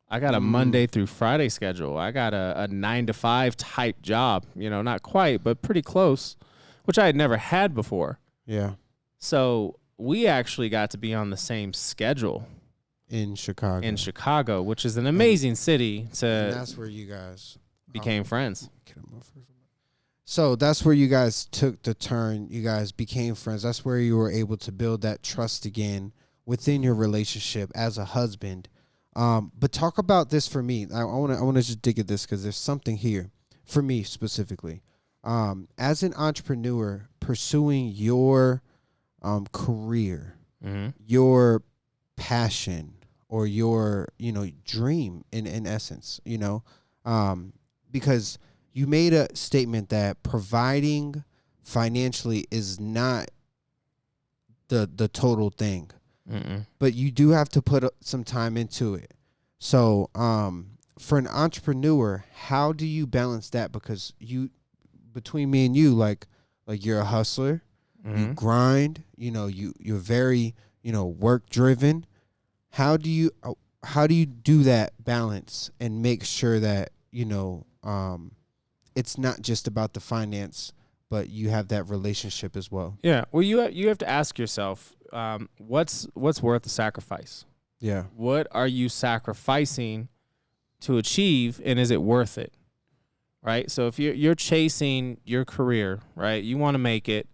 I got a Monday through Friday schedule. I got a 9-to-5 type job. Not quite, but pretty close, which I had never had before. Yeah. So we actually got to be on the same schedule in Chicago, which is an amazing city and that's where you guys became friends. So that's where you guys took the turn. You guys became friends. That's where you were able to build that trust again within your relationship as a husband. But talk about this for me. I want to just dig at this because there's something here for me specifically. As an entrepreneur pursuing your career, your passion, or your dream in essence, because you made a statement that providing financially is not the total thing. But you do have to put some time into it. So for an entrepreneur, how do you balance that? Because between me and you, like you're a hustler, you grind, you're very, work driven. How do you do that balance and make sure that, it's not just about the finance, but you have that relationship as well? Yeah. Well, you have to ask yourself, what's worth the sacrifice? Yeah. What are you sacrificing to achieve, and is it worth it? Right? So if you're chasing your career, right? You want to make it.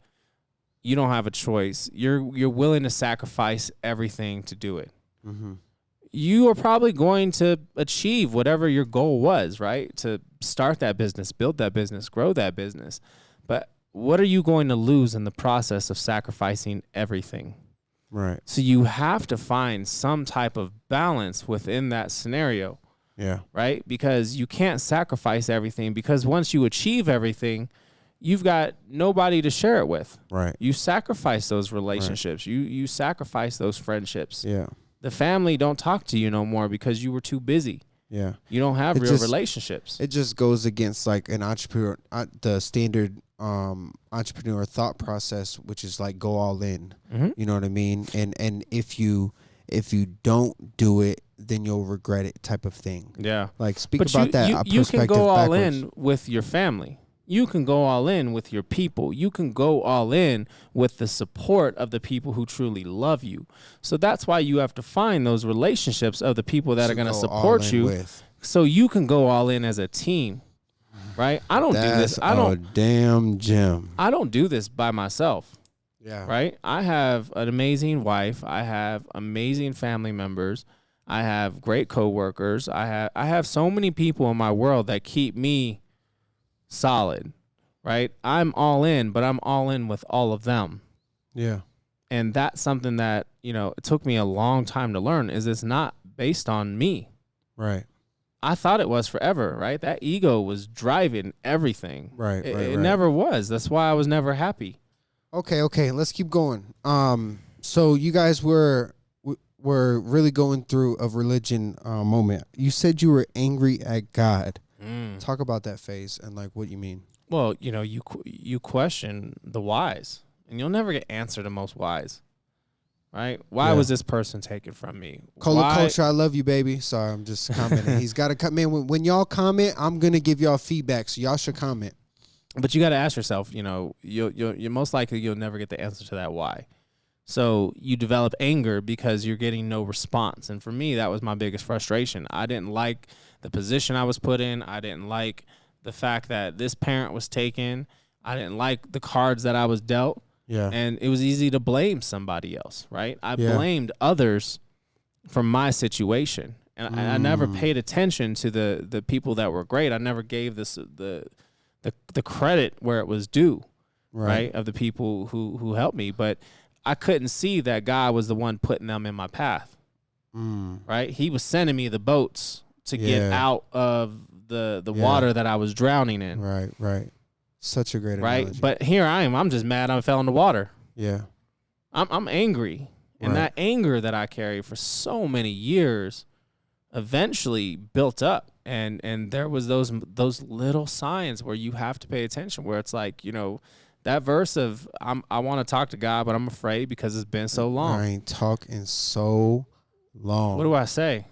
You don't have a choice. You're willing to sacrifice everything to do it. You are probably going to achieve whatever your goal was, right? To start that business, build that business, grow that business. But what are you going to lose in the process of sacrificing everything? Right. So you have to find some type of balance within that scenario. Yeah. Right? Because you can't sacrifice everything, because once you achieve everything, you've got nobody to share it with. Right. You sacrifice those relationships. Right. You sacrifice those friendships. Yeah. The family don't talk to you no more because you were too busy. Yeah. You don't have real relationships. It just goes against like an entrepreneur, the standard entrepreneur thought process, which is like go all in. Mm-hmm. You know what I mean? And if you don't do it, then you'll regret it, type of thing. Yeah. Like speak about that. You can go all in with your family. You can go all in with your people. You can go all in with the support of the people who truly love you. So that's why you have to find those relationships of the people that are going to support you, so you can go all in as a team. Right? I don't do this. Damn gem. I don't do this by myself. Yeah. Right? I have an amazing wife. I have amazing family members. I have great coworkers. I have so many people in my world that keep me solid, right? I'm all in, but I'm all in with all of them. Yeah. And that's something that, it took me a long time to learn, is it's not based on me. Right. I thought it was forever, right? That ego was driving everything. Right. It never was. That's why I was never happy. Okay. Let's keep going. So you guys were really going through a religion moment. You said you were angry at God. Talk about that phase and like what you mean. Well, you question the whys, and you'll never get answer to most whys, right? Why was this person taken from me? Cola Culture, I love you, baby. Sorry, I'm just commenting. He's got to come in. When y'all comment, I'm gonna give y'all feedback, so y'all should comment. But you got to ask yourself, you're most likely you'll never get the answer to that why. So you develop anger because you're getting no response. And for me, that was my biggest frustration. I didn't like the position I was put in. I didn't like the fact that this parent was taken. I didn't like the cards that I was dealt. Yeah. And it was easy to blame somebody else, right? I blamed others for my situation. And I never paid attention to the people that were great. I never gave this the credit where it was due, right? Of the people who helped me. But I couldn't see that God was the one putting them in my path, right? He was sending me the boats to get out of the water that I was drowning in. Right. Such a great analogy. But here I am. I'm just mad I fell in the water. Yeah. I'm angry. And that anger that I carried for so many years eventually built up. And there was those little signs where you have to pay attention, where it's like, that verse of I want to talk to God, but I'm afraid because it's been so long. I ain't talking so long. What do I say?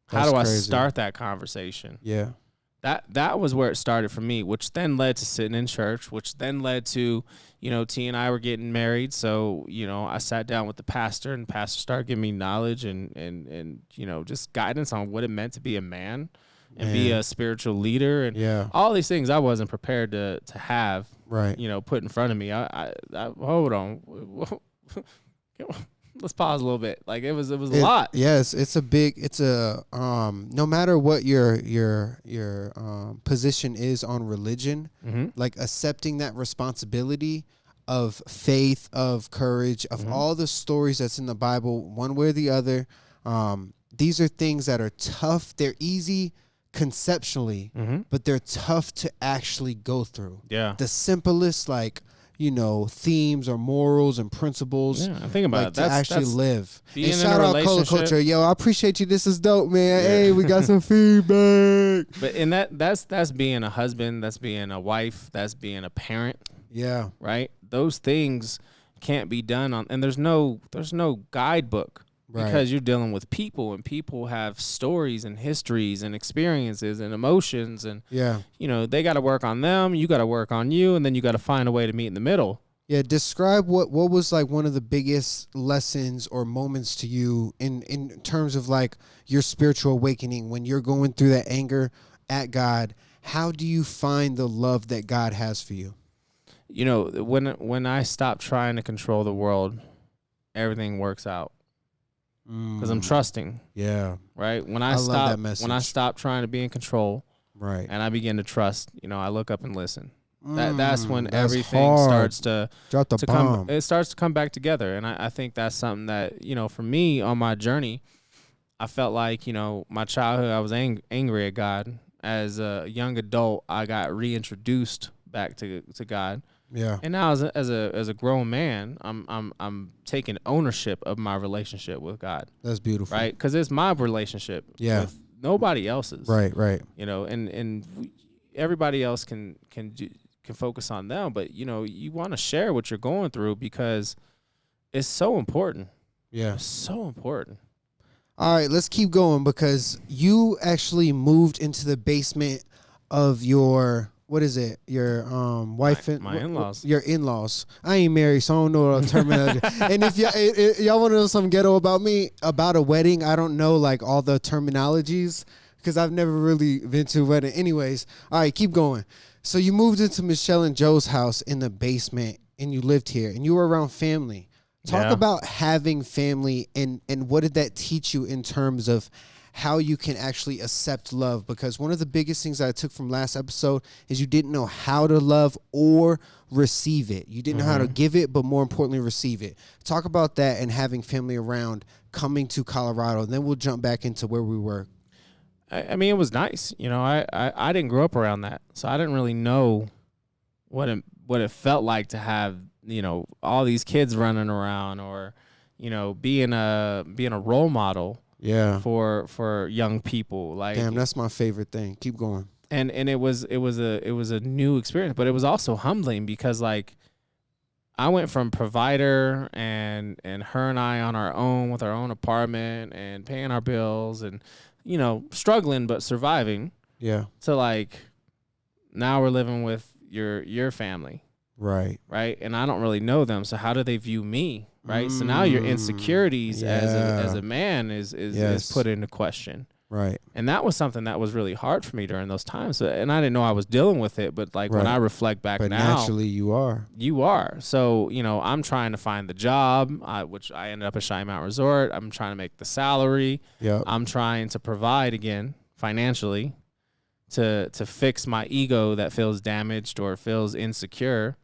How That's do crazy. I start that conversation? Yeah. That was where it started for me, which then led to sitting in church, which then led to, T and I were getting married. So, I sat down with the pastor, and the pastor started giving me knowledge and just guidance on what it meant to be a man and be a spiritual leader, and all these things I wasn't prepared to have. Right. Put in front of me. I hold on. Let's pause a little bit. Like it was a lot. Yes, no matter what your position is on religion, like accepting that responsibility of faith, of courage, of all the stories that's in the Bible, one way or the other. These are things that are tough. They're easy conceptually, but they're tough to actually go through. Yeah. The simplest, themes or morals and principles. Yeah, think about it. That's actually live. And shout out Cola Culture. Yo, I appreciate you. This is dope, man. Yeah. Hey, we got some feedback. But in that's being a husband, that's being a wife, that's being a parent. Yeah. Right? Those things can't be done and there's no guidebook. Right. Because you're dealing with people, and people have stories and histories and experiences and emotions, and they got to work on them, you got to work on you, and then you got to find a way to meet in the middle. Yeah, describe what was like one of the biggest lessons or moments to you in terms of like your spiritual awakening when you're going through that anger at God. How do you find the love that God has for you? When I stop trying to control the world, everything works out. Because I'm trusting. Yeah. Right? When I stop trying to be in control. Right. And I begin to trust, I look up and listen. That's when That's everything hard. starts to Drop the bomb. come. It starts to come back together, and I think that's something that, you know, for me on my journey, I felt like, you know, my childhood, I was angry at God. As a young adult, I got reintroduced back to God. Yeah. And now as a grown man, I'm taking ownership of my relationship with God. That's beautiful. Right? Because it's my relationship with nobody else's. Right. You know, everybody else can focus on them, but you know, you want to share what you're going through because it's so important. Yeah. It's so important. All right, let's keep going because you actually moved into the basement of your, what is it? Your wife and my in-laws. Your in-laws. I ain't married, so I don't know the terminology. And if y'all want to know something ghetto about me, about a wedding, I don't know like all the terminologies because I've never really been to a wedding. Anyways, all right, keep going. So you moved into Michelle and Joe's house in the basement and you lived here and you were around family. Talk about having family and what did that teach you in terms of how you can actually accept love? Because one of the biggest things that I took from last episode is you didn't know how to love or receive it. You didn't know how to give it, but more importantly, receive it. Talk about that and having family around coming to Colorado. And then we'll jump back into where we were. I mean, it was nice. You know, I didn't grow up around that, so I didn't really know what it felt like to have, you know, all these kids running around or, you know, being a role model for young people. Like, damn, that's my favorite thing. Keep going. And it was a new experience, but it was also humbling because like I went from provider and her and I on our own with our own apartment and paying our bills and, you know, struggling but surviving. Yeah. To like now we're living with your family. Right. And I don't really know them. So how do they view me? Right. So now your insecurities as a man is put into question. Right. And that was something that was really hard for me during those times. And I didn't know I was dealing with it. But like when I reflect back but now. Naturally you are. You are. So, you know, I'm trying to find the job, which I ended up at Cheyenne Mountain Resort. I'm trying to make the salary. Yep. I'm trying to provide again financially to fix my ego that feels damaged or feels insecure.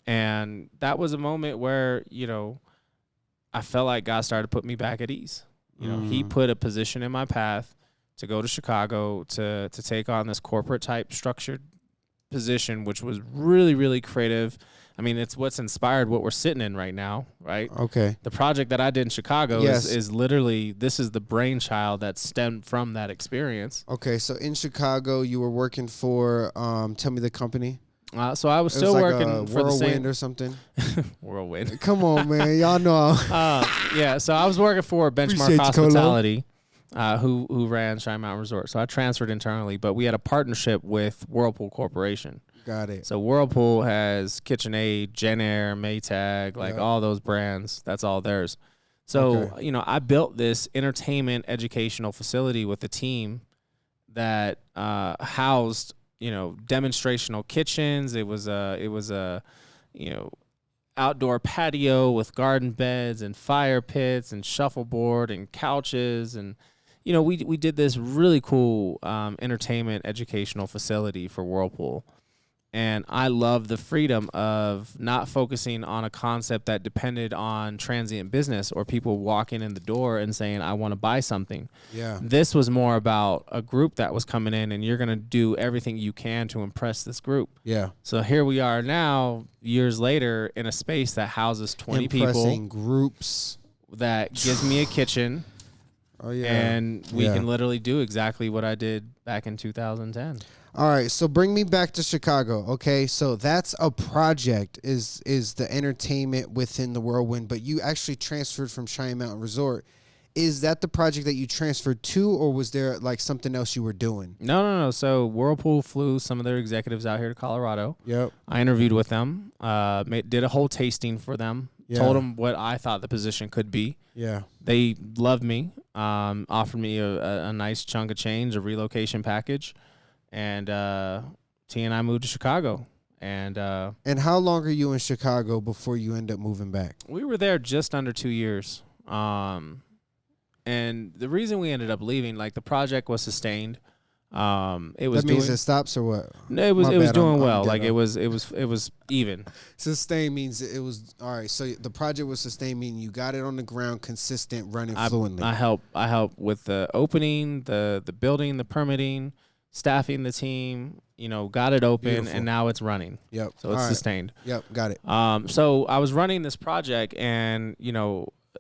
And that was a moment where, you know, I felt like God started to put me back at ease. You know, he put a position in my path to go to Chicago to take on this corporate type structured position, which was really, really creative. I mean, it's what's inspired what we're sitting in right now, right? Okay. The project that I did in Chicago is literally, this is the brainchild that stemmed from that experience. Okay, so in Chicago, you were working for, tell me the company. So I was still working for the same Whirlwind or something. Whirlwind. Come on, man, y'all know. Yeah, so I was working for Benchmark Hospitality, who ran Cheyenne Mountain Resort. So I transferred internally, but we had a partnership with Whirlpool Corporation. Got it. So Whirlpool has KitchenAid, Genair, Maytag, like all those brands. That's all theirs. So you know, I built this entertainment educational facility with a team that housed, you know, demonstrational kitchens. It was a you know, outdoor patio with garden beds and fire pits and shuffleboard and couches. And, you know, we did this really cool entertainment educational facility for Whirlpool. And I love the freedom of not focusing on a concept that depended on transient business or people walking in the door and saying, I want to buy something. Yeah. This was more about a group that was coming in and you're going to do everything you can to impress this group. Yeah. So here we are now, years later, in a space that houses 20 Impressing people. Groups. That gives me a kitchen. Oh, yeah. And we can literally do exactly what I did back in 2010. All right, so bring me back to Chicago, okay? So that's a project, is the entertainment within the Whirlwind, but you actually transferred from Cheyenne Mountain Resort. Is that the project that you transferred to, or was there like something else you were doing? No. So Whirlpool flew some of their executives out here to Colorado. Yep. I interviewed with them, did a whole tasting for them, told them what I thought the position could be. Yeah. They loved me, offered me a nice chunk of change, a relocation package. And T and I moved to Chicago. And how long are you in Chicago before you end up moving back? We were there just under 2 years. And the reason we ended up leaving, like the project was sustained. It was that means doing, it stops or what? no, it was doing well. I'm like dead it was even. Sustain means it was all right. So the project was sustained, meaning you got it on the ground, consistent, running fluently. I help with the opening, the building, the permitting, staffing the team. Got it open, Beautiful. and now it's running. Yep. So it's sustained. Yep. Got it. So I was running this project, and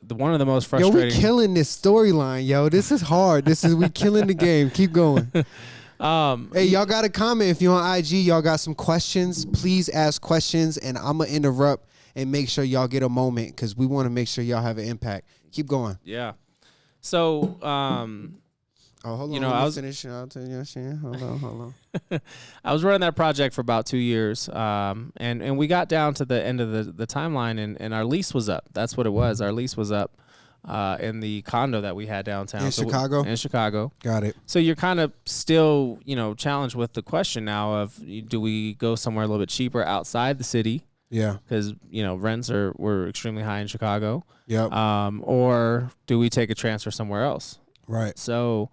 one of the most Yo, frustrating. we killing this storyline, yo. This is hard. We killing the game. Keep going. Hey, y'all got a comment if you're on IG. Y'all got some questions. Please ask questions, and I'm gonna interrupt and make sure y'all get a moment because we want to make sure y'all have an impact. Keep going. Yeah. So, hold on. I was finish. I'll tell you. Hold on. I was running that project for about 2 years, and we got down to the end of the timeline, and our lease was up. That's what it was. Our lease was up in the condo that we had downtown. In Chicago? In Chicago. Got it. So you're kind of still, challenged with the question now of, do we go somewhere a little bit cheaper outside the city? Yeah. Because, rents were extremely high in Chicago. Yep. Or do we take a transfer somewhere else? Right. So,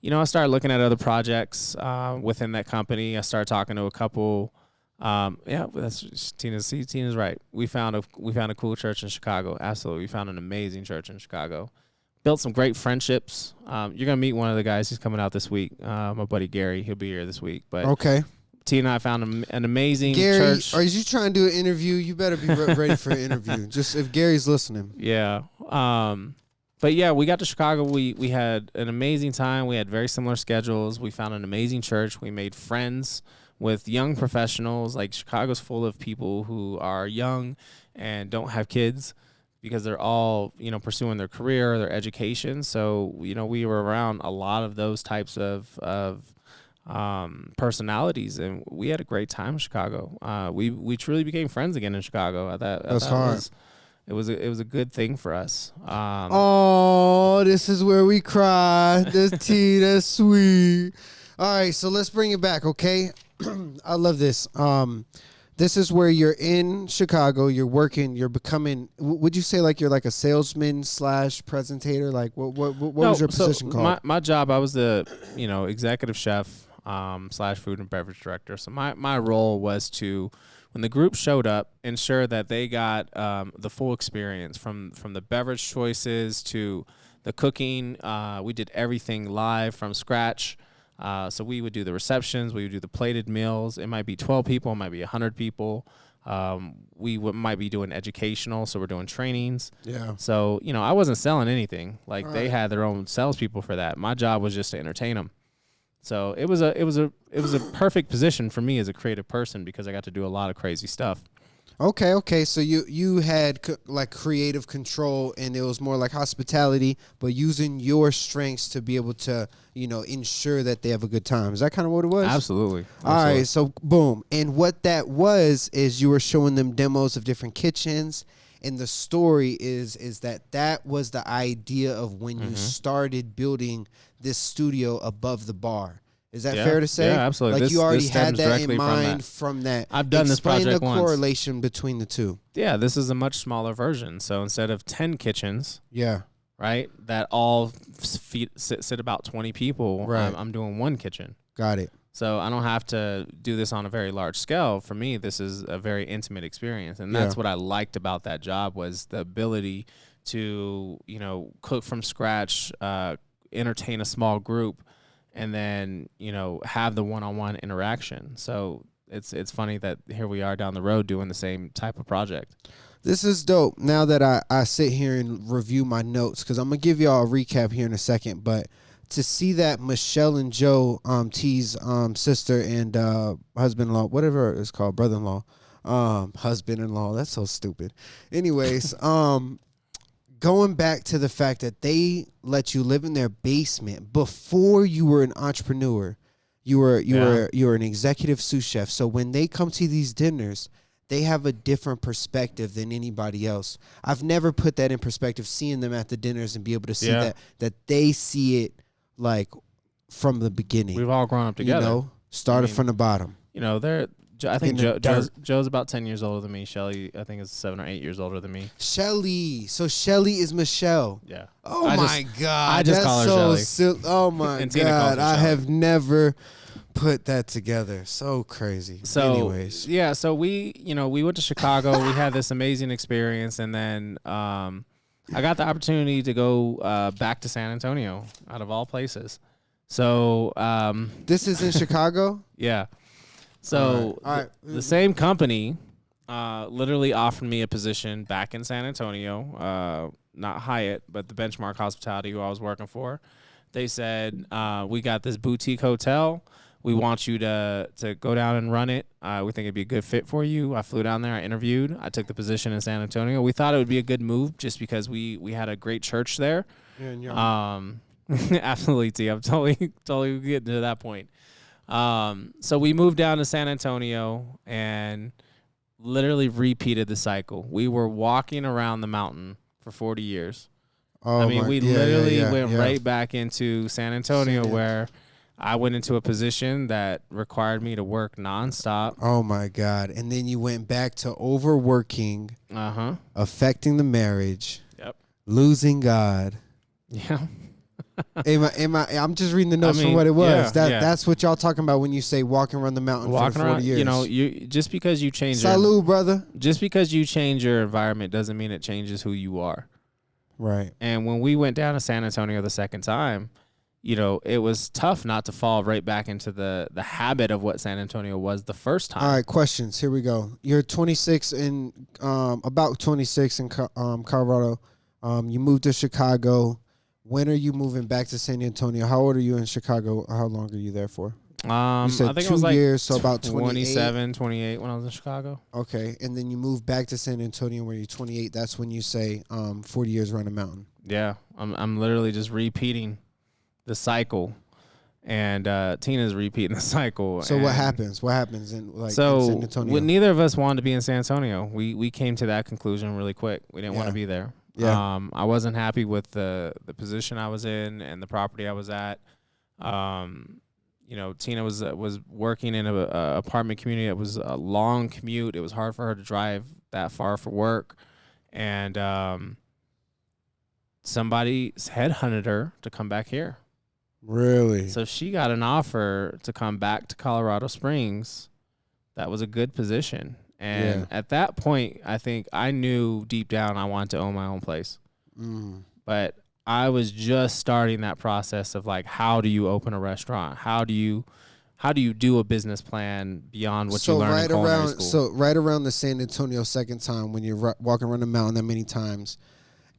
I started looking at other projects within that company. I started talking to a couple. That's Tina's right. We found a cool church in Chicago. Absolutely, we found an amazing church in Chicago. Built some great friendships. You're gonna meet one of the guys. He's coming out this week. My buddy Gary. He'll be here this week. But okay. Tina and I found an amazing Gary, church. are you trying to do an interview? You better be ready for an interview. Just if Gary's listening. Yeah. But yeah, we got to Chicago. We had an amazing time. We had very similar schedules. We found an amazing church. We made friends with young professionals. Like, Chicago's full of people who are young and don't have kids because they're all, pursuing their career, their education. So, we were around a lot of those types of personalities, and we had a great time in Chicago. We truly became friends again in Chicago. That's hard. It was a good thing for us. Oh, this is where we cry. That's sweet. All right, so let's bring it back, okay? I love this. This is where you're in Chicago. You're working. You're becoming. Would you say like you're like a salesman / presentator? Like what was your position called? My job, I was the executive chef / food and beverage director. So my role was to, when the group showed up, ensure that they got the full experience from the beverage choices to the cooking. We did everything live from scratch. So we would do the receptions. We would do the plated meals. It might be 12 people. It might be 100 people. Might be doing educational. So we're doing trainings. Yeah. So, I wasn't selling anything. Like, All they right. had their own salespeople for that. My job was just to entertain them. So it was a perfect position for me as a creative person because I got to do a lot of crazy stuff. Okay. So you had like creative control, and it was more like hospitality, but using your strengths to be able to, ensure that they have a good time. Is that kind of what it was? Absolutely. All right. So boom. And what that was is you were showing them demos of different kitchens. And the story is that was the idea of when you started building this studio above the bar. Is that fair to say? Yeah, absolutely. Like, you already this had stems that in directly mind from that. I've done this project Explain the once. correlation between the two. Yeah, this is a much smaller version. So instead of 10 kitchens, Yeah. right, that all sit about 20 people, Right. I'm doing one kitchen. Got it. So I don't have to do this on a very large scale. For me, this is a very intimate experience. And that's what I liked about that job, was the ability to, cook from scratch, entertain a small group, and then, have the one-on-one interaction. So it's funny that here we are down the road doing the same type of project. This is dope. Now that I sit here and review my notes, because I'm going to give y'all a recap here in a second, but to see that Michelle and Joe, T's sister and husband-in-law, whatever it's called, brother-in-law, husband-in-law, that's so stupid. Anyways, going back to the fact that they let you live in their basement before you were an entrepreneur, you were an executive sous chef. So when they come to these dinners, they have a different perspective than anybody else. I've never put that in perspective, seeing them at the dinners and be able to see that they see it like from the beginning. We've all grown up together. Started from the bottom. I think in the dirt. Joe's about 10 years older than me. Shelly, I think, is 7 or 8 years older than me. Shelly. So Shelly is Michelle. Yeah. Oh my God. I just call her Shelly. Oh my And Tina calls God. her I Shelly. have never put that together. So crazy. So anyways. yeah, so we went to Chicago. We had this amazing experience, and then I got the opportunity to go back to San Antonio, out of all places. So This is in Chicago? yeah. So All right. the same company literally offered me a position back in San Antonio, not Hyatt, but the Benchmark Hospitality, who I was working for. They said, we got this boutique hotel. We want you to go down and run it. We think it'd be a good fit for you. I flew down there. I interviewed. I took the position in San Antonio. We thought it would be a good move just because we had a great church there. Absolutely, T. I'm totally getting to that point. So we moved down to San Antonio and literally repeated the cycle. We were walking around the mountain for 40 years. Oh, I mean, we literally went right back into San Antonio where I went into a position that required me to work nonstop. Oh my God. And then you went back to overworking, affecting the marriage, losing God. Yeah. I'm just reading the notes from what it was. That's what y'all talking about when you say walking around the mountain for 40 years. You know, just because you change brother. Just because you change your environment doesn't mean it changes who you are. Right. And when we went down to San Antonio the second time, you know, it was tough not to fall right back into the habit of what San Antonio was the first time. All right, questions. Here we go. You're 26 in about 26 in Colorado. You moved to Chicago. When are you moving back to San Antonio? How old are you in Chicago? How long are you there for? You said I think 2 it was like years, so about 27, 28 when I was in Chicago. Okay, and then you moved back to San Antonio when you're 28. That's when you say 40 years around the mountain. Yeah, I'm literally just repeating the cycle, and Tina's repeating the cycle. So what happens? What happens in San Antonio? Neither of us wanted to be in San Antonio. We came to that conclusion really quick. We didn't want to be there. Yeah. I wasn't happy with the position I was in and the property I was at. You know, Tina was working in a apartment community. It was a long commute. It was hard for her to drive that far for work, and somebody headhunted her to come back here. Really? So she got an offer to come back to Colorado Springs. That was a good position. And at that point, I think I knew deep down I wanted to own my own place. But I was just starting that process of like, how do you open a restaurant? How do you do a business plan beyond what you learn in culinary school? So right around the San Antonio second time, when you're walking around the mountain that many times,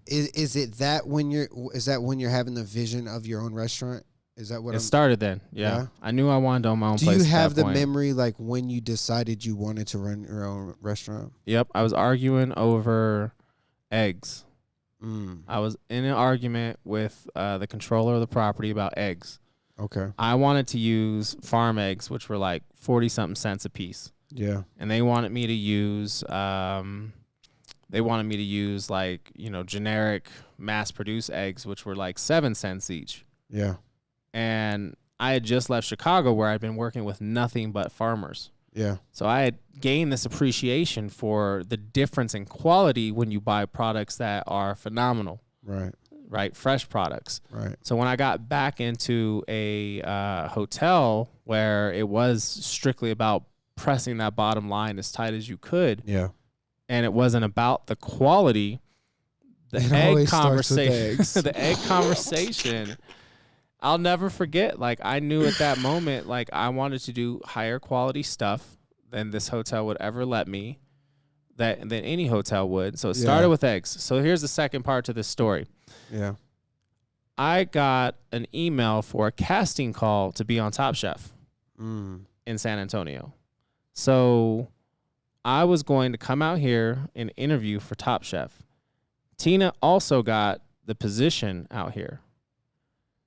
is that when you're having the vision of your own restaurant? Is that what it started then? Yeah. I knew I wanted to own my own place. Do you have the memory like when you decided you wanted to run your own restaurant? Yep. I was arguing over eggs. I was in an argument with the controller of the property about eggs. Okay. I wanted to use farm eggs, which were like 40-something cents a piece. Yeah. And they wanted me to use like, you know, generic mass-produced eggs, which were like 7 cents each. Yeah. And I had just left Chicago where I'd been working with nothing but farmers. Yeah. So I had gained this appreciation for the difference in quality when you buy products that are phenomenal. Right. Fresh products. Right. So when I got back into a hotel where it was strictly about pressing that bottom line as tight as you could. Yeah. And it wasn't about the quality, the egg conversation. I'll never forget. Like, I knew at that moment, like, I wanted to do higher quality stuff than this hotel would ever let me, than any hotel would. So it started with eggs. So here's the second part to this story. Yeah. I got an email for a casting call to be on Top Chef in San Antonio. So I was going to come out here and interview for Top Chef. Tina also got the position out here.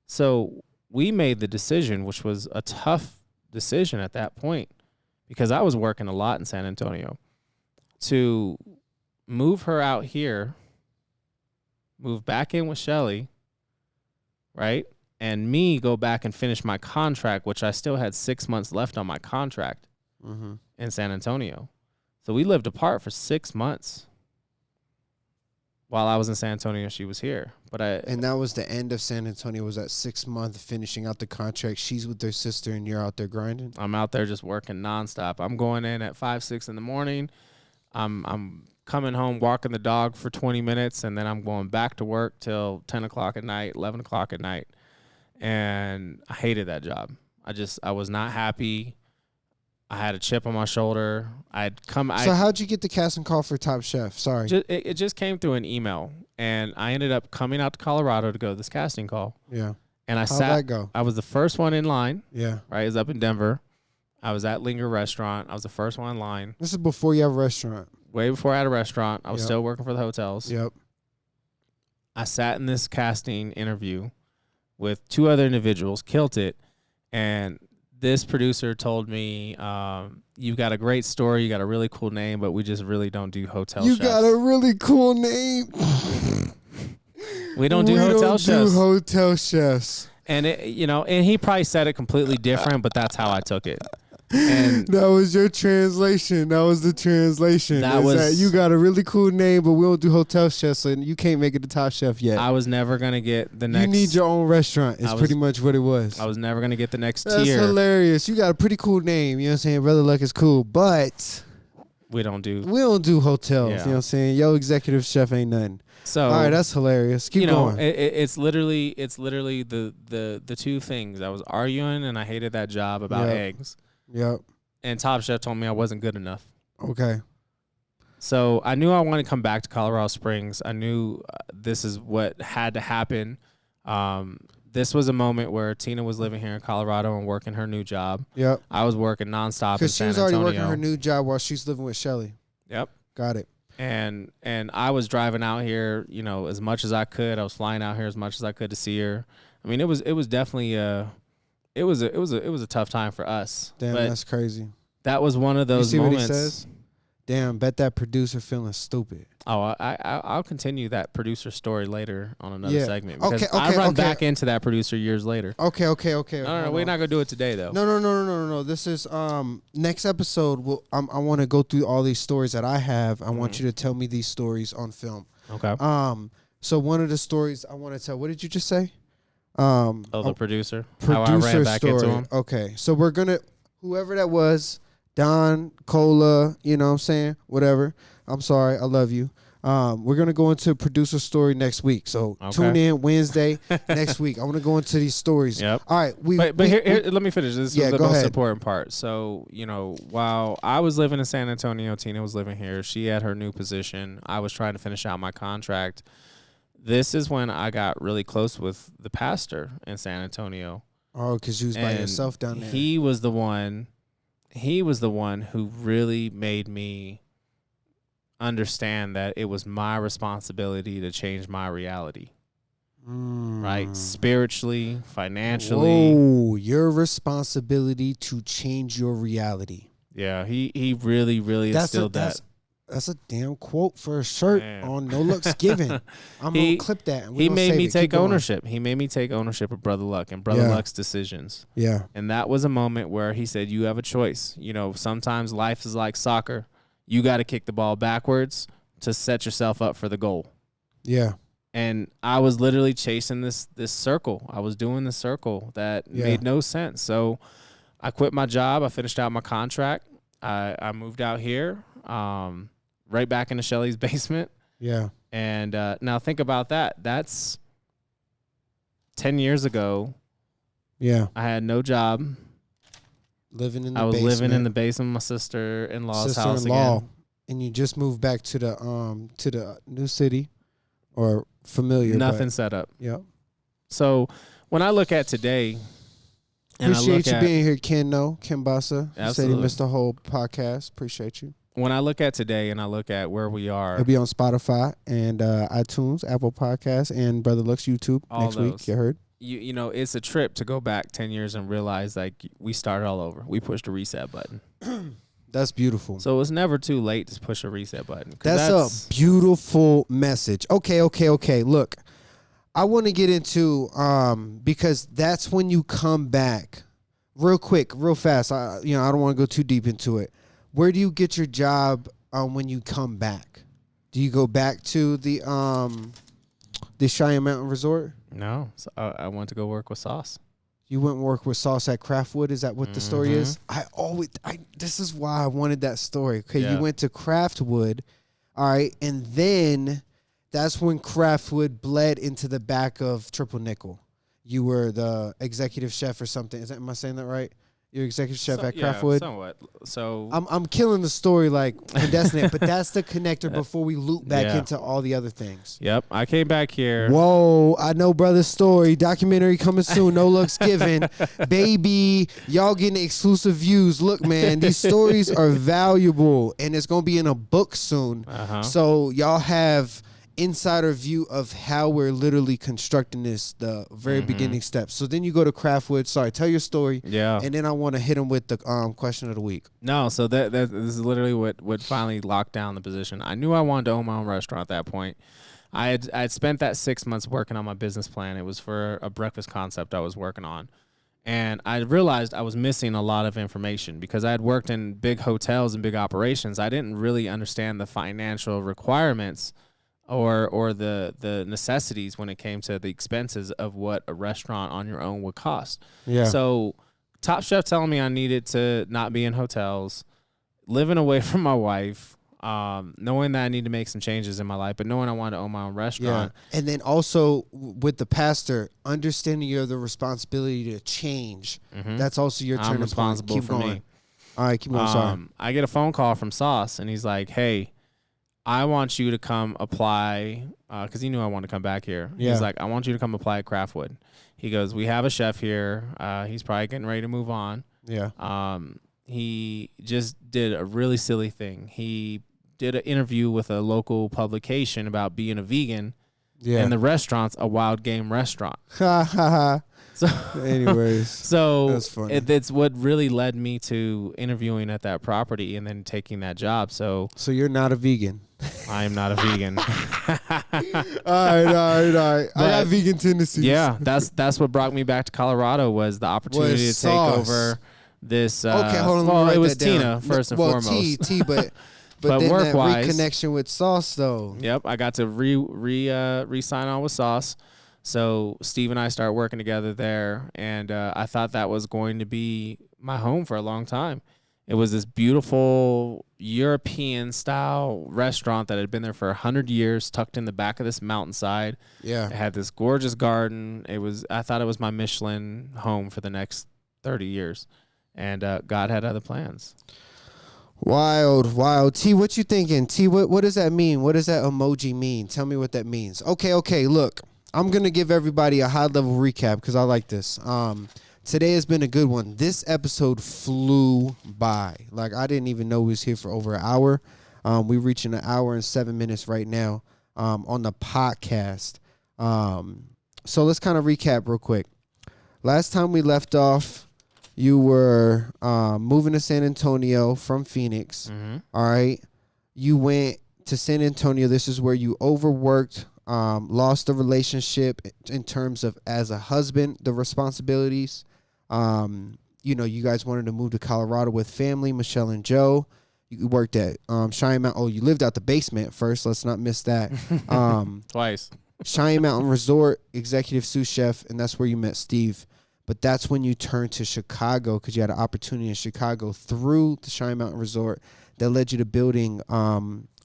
So we made the decision, which was a tough decision at that point, because I was working a lot in San Antonio, to move her out here, move back in with Shelly, right? And me go back and finish my contract, which I still had 6 months left on my contract. in San Antonio. So we lived apart for 6 months. While I was in San Antonio, she was here. And that was the end of San Antonio. Was that 6 month finishing out the contract? She's with her sister, and you're out there grinding. I'm out there just working nonstop. I'm going in at 5, 6 in the morning. I'm coming home, walking the dog for 20 minutes, and then I'm going back to work till 10 o'clock at night, 11 o'clock at night. And I hated that job. I was not happy. I had a chip on my shoulder. So how'd you get the casting call for Top Chef? Sorry. It just came through an email, and I ended up coming out to Colorado to go to this casting call. Yeah. And How'd that go? I was the first one in line. Yeah. Right. It was up in Denver. I was at Linger Restaurant. I was the first one in line. This is before you have a restaurant. Way before I had a restaurant. I was still working for the hotels. Yep. I sat in this casting interview with 2 other individuals, killed it, and this producer told me, you've got a great story, you got a really cool name, but we just really don't do hotel chefs. You got a really cool name. We don't do hotel chefs. We don't do hotel chefs. And and he probably said it completely different, but that's how I took it. And that was your translation. That was the translation. That you got a really cool name, but we don't do hotel chefs, and you can't make it the Top Chef yet. I was never gonna get the next. You need your own restaurant. It's pretty much what it was. I was never gonna get the next tier. That's hilarious. You got a pretty cool name. You know what I'm saying? Brother Luck is cool, but we don't do hotels. Yeah. You know what I'm saying? Yo, executive chef ain't nothing. So all right, that's hilarious. Keep going. It's literally the 2 things. I was arguing, and I hated that job about eggs. Yep. And Top Chef told me I wasn't good enough. Okay. So I knew I wanted to come back to Colorado Springs. I knew this is what had to happen. This was a moment where Tina was living here in Colorado and working her new job. Yep. I was working nonstop in San Antonio. Because she was already working her new job while she's living with Shelly. Yep. Got it. And I was driving out here, as much as I could. I was flying out here as much as I could to see her. I mean, it was definitely it was a tough time for us. Damn, but that's crazy. That was one of those moments. What he says? Damn, bet that producer feeling stupid. Oh, I'll continue that producer story later on another segment. Because I run back into that producer years later. Okay. No, we're not gonna do it today though. No. This is next episode. I want to go through all these stories that I have. I want you to tell me these stories on film. Okay. So one of the stories I want to tell. What did you just say? The producer. How I ran back story. Into him. Okay, so we're gonna whoever that was, Don Cola. You know what I'm saying? Whatever. I'm sorry. I love you. We're going to go into producer story next week. So tune in Wednesday next week. I want to go into these stories. Yep. All right. But here, let me finish. This is the most important part. So, while I was living in San Antonio, Tina was living here. She had her new position. I was trying to finish out my contract. This is when I got really close with the pastor in San Antonio. Oh, because you was by yourself down there. He was the one who really made me understand that it was my responsibility to change my reality. Right? Spiritually, financially. Oh, your responsibility to change your reality. Yeah, he really instilled that. That's a damn quote for a shirt on No Looks Given. I'm going to clip that. And he made me take ownership. He made me take ownership of Brother Luck and Brother Luck's decisions. Yeah. And that was a moment where he said, you have a choice. Sometimes life is like soccer. You got to kick the ball backwards to set yourself up for the goal. Yeah. And I was literally chasing this circle. I was doing this circle that made no sense. So I quit my job. I finished out my contract. I moved out here. Right back into Shelly's basement. Yeah. And now think about that. That's 10 years ago. Yeah. I had no job. Living in the I was basement. living in the basement of my sister-in-law's house again. And you just moved back to the new city or familiar. Nothing set up. Yep. So when I look at today, and appreciate you being here, Ken Bassa. Absolutely. Said he missed the whole podcast. Appreciate you. When I look at today and I look at where we are. It'll be on Spotify and iTunes, Apple Podcasts, and Brother Luck's YouTube next week. You heard? You know, it's a trip to go back 10 years and realize like we started all over. We pushed a reset button. That's beautiful. So it's never too late to push a reset button. That's a beautiful message. Okay. Look, I want to get into because that's when you come back. real quick, real fast. I don't want to go too deep into it. Where do you get your job when you come back? Do you go back to the Cheyenne Mountain Resort? No, so I went to go work with Sauce. You went and work with Sauce at Craftwood. Is that what the story is? This is why I wanted that story. Okay, you went to Craftwood, all right, and then that's when Craftwood bled into the back of Triple Nickel. You were the executive chef or something. Am I saying that right? You're executive chef at Craftwood? Yeah, somewhat. So I'm killing the story like condensing it, but that's the connector before we loop back into all the other things. Yep, I came back here. Whoa, I know brother's story. Documentary coming soon. No looks given. Baby, y'all getting exclusive views. Look, man, these stories are valuable, and it's going to be in a book soon. So y'all have insider view of how we're literally constructing this, the very beginning steps. So then you go to Craftwood. Sorry, tell your story. Yeah. And then I want to hit him with the question of the week. No, so that this is literally what finally locked down the position. I knew I wanted to own my own restaurant at that point. I had spent that 6 months working on my business plan. It was for a breakfast concept I was working on. And I realized I was missing a lot of information because I had worked in big hotels and big operations. I didn't really understand the financial requirements or the necessities when it came to the expenses of what a restaurant on your own would cost. Yeah. So Top Chef telling me I needed to not be in hotels, living away from my wife, knowing that I need to make some changes in my life, but knowing I wanted to own my own restaurant. Yeah. And then also with the pastor, understanding you have the responsibility to change. That's also your turn. I'm responsible keep for going. me. All right, keep going. Sorry. I get a phone call from Sauce, and he's like, hey, I want you to come apply, because he knew I wanted to come back here. Yeah. He's like, I want you to come apply at Craftwood. He goes, we have a chef here. He's probably getting ready to move on. Yeah. He just did a really silly thing. He did an interview with a local publication about being a vegan, and the restaurant's a wild game restaurant. Ha ha ha. So, anyways, so that's funny. It's what really led me to interviewing at that property and then taking that job. So you're not a vegan. I am not a vegan. all right. I got vegan tendencies. Yeah, that's what brought me back to Colorado was the opportunity to take over this. Okay, hold on. Well, it was that down. Tina first and foremost. But but then work-wise, that reconnection with Sauce though. Yep, I got to re-sign on with Sauce. So Steve and I started working together there, and I thought that was going to be my home for a long time. It was this beautiful European-style restaurant that had been there for 100 years, tucked in the back of this mountainside. Yeah. It had this gorgeous garden. I thought it was my Michelin home for the next 30 years, and God had other plans. Wild. T, what you thinking? T, what does that mean? What does that emoji mean? Tell me what that means. Okay, look. I'm going to give everybody a high-level recap because I like this. Today has been a good one. This episode flew by. Like, I didn't even know we was here for over an hour. We're reaching an hour and 7 minutes right now on the podcast. So let's kind of recap real quick. Last time we left off, you were moving to San Antonio from Phoenix. All right. You went to San Antonio. This is where you overworked. Lost the relationship in terms of as a husband, the responsibilities. You guys wanted to move to Colorado with family, Michelle and Joe. You worked at Cheyenne Mountain. Oh, you lived out the basement first. Let's not miss that. Twice. Cheyenne Mountain Resort, executive sous chef, and that's where you met Steve. But that's when you turned to Chicago because you had an opportunity in Chicago through the Cheyenne Mountain Resort that led you to building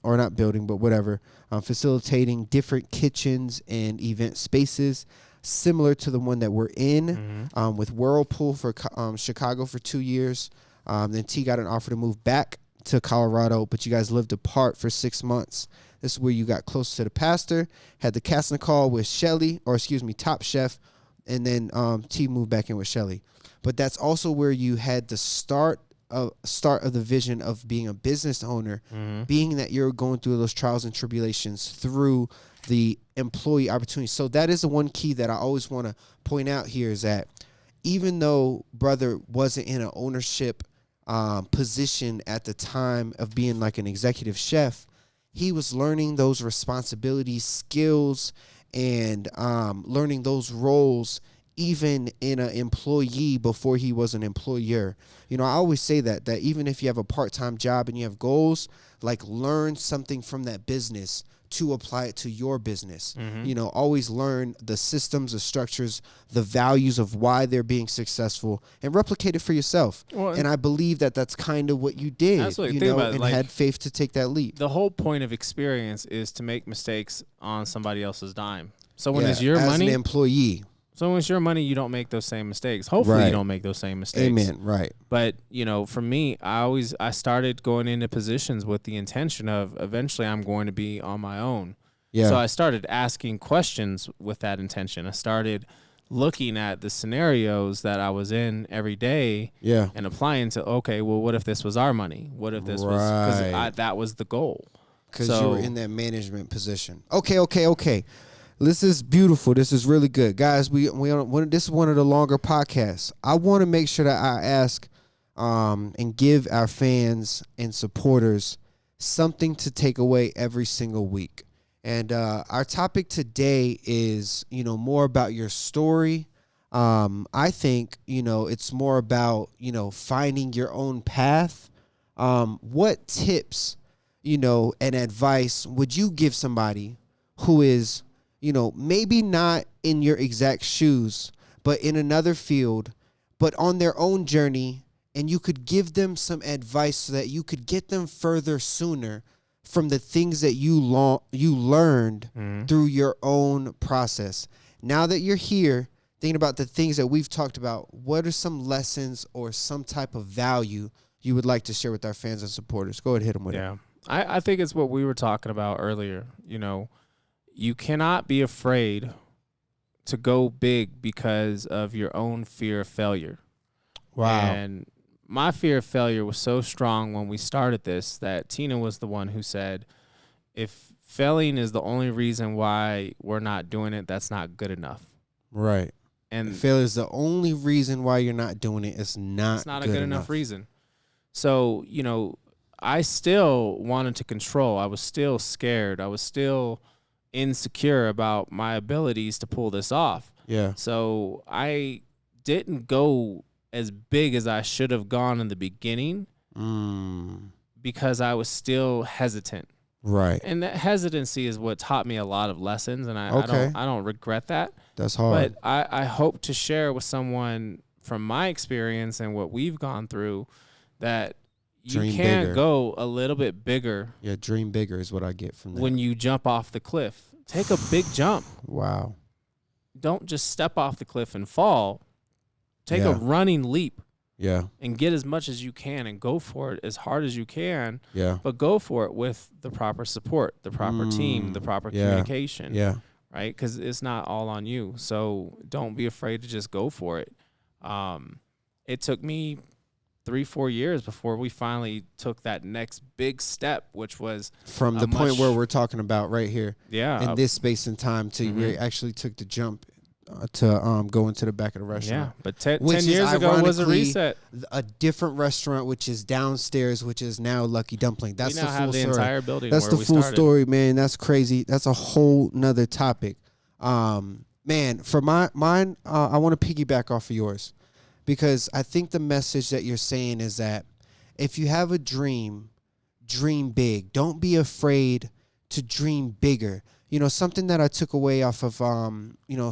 or not building, but whatever, facilitating different kitchens and event spaces similar to the one that we're in with Whirlpool for Chicago for 2 years. Then T got an offer to move back to Colorado, but you guys lived apart for 6 months. This is where you got close to the pastor, had the casting call with Top Chef, and then T moved back in with Shelly. But that's also where you had the start of the vision of being a business owner, being that you're going through those trials and tribulations through the employee opportunity. So that is the one key that I always want to point out here is that even though brother wasn't in an ownership position at the time of being like an executive chef, he was learning those responsibilities, skills, and learning those roles even in an employee before he was an employer. I always say that even if you have a part-time job and you have goals, like learn something from that business to apply it to your business. Always learn the systems, the structures, the values of why they're being successful and replicate it for yourself. Well, and I believe that that's kind of what you did, and had faith to take that leap. The whole point of experience is to make mistakes on somebody else's dime. So when it's your money, as an employee. So when it's your money, you don't make those same mistakes. Hopefully you don't make those same mistakes. Amen. Right. But, for me, I started going into positions with the intention of eventually I'm going to be on my own. Yeah. So I started asking questions with that intention. I started looking at the scenarios that I was in every day and applying to, okay, well, what if this was our money? What if this was, because that was the goal. Because you were in that management position. Okay. This is beautiful. This is really good, guys. This is one of the longer podcasts. I want to make sure that I ask and give our fans and supporters something to take away every single week. And our topic today is, more about your story. I think, it's more about, finding your own path. What tips, and advice would you give somebody who is, maybe not in your exact shoes, but in another field, but on their own journey, and you could give them some advice so that you could get them further sooner from the things that you learned through your own process. Now that you're here, thinking about the things that we've talked about, what are some lessons or some type of value you would like to share with our fans and supporters? Go ahead, hit them with it. I think it's what we were talking about earlier. You cannot be afraid to go big because of your own fear of failure. Wow. And my fear of failure was so strong when we started this that Tina was the one who said, if failing is the only reason why we're not doing it, that's not good enough. Right. And failure is the only reason why you're not doing it. It's not a good enough reason. So, I still wanted to control. I was still scared. I was still insecure about my abilities to pull this off. Yeah. So I didn't go as big as I should have gone in the beginning because I was still hesitant. Right. And that hesitancy is what taught me a lot of lessons, and I don't regret that. That's hard. But I hope to share with someone from my experience and what we've gone through that you can go a little bit bigger. Yeah, dream bigger is what I get from that. When you jump off the cliff, take a big jump. Wow. Don't just step off the cliff and fall. Take a running leap. Yeah. And get as much as you can and go for it as hard as you can. Yeah. But go for it with the proper support, the proper team, the proper communication. Yeah. Right? Because it's not all on you. So don't be afraid to just go for it. It took me 3-4 years before we finally took that next big step, which was from the point where we're talking about right here. Yeah. In this space and time to we actually took the jump to go into the back of the restaurant. Yeah, but 10 years ago was a reset. A different restaurant, which is downstairs, which is now Lucky Dumpling. That's we now the full have the story. Entire building. That's where the we full started. story, man. That's crazy. That's a whole nother topic. Man, for mine, I want to piggyback off of yours because I think the message that you're saying is that if you have a dream, dream big. Don't be afraid to dream bigger. Something that I took away off of,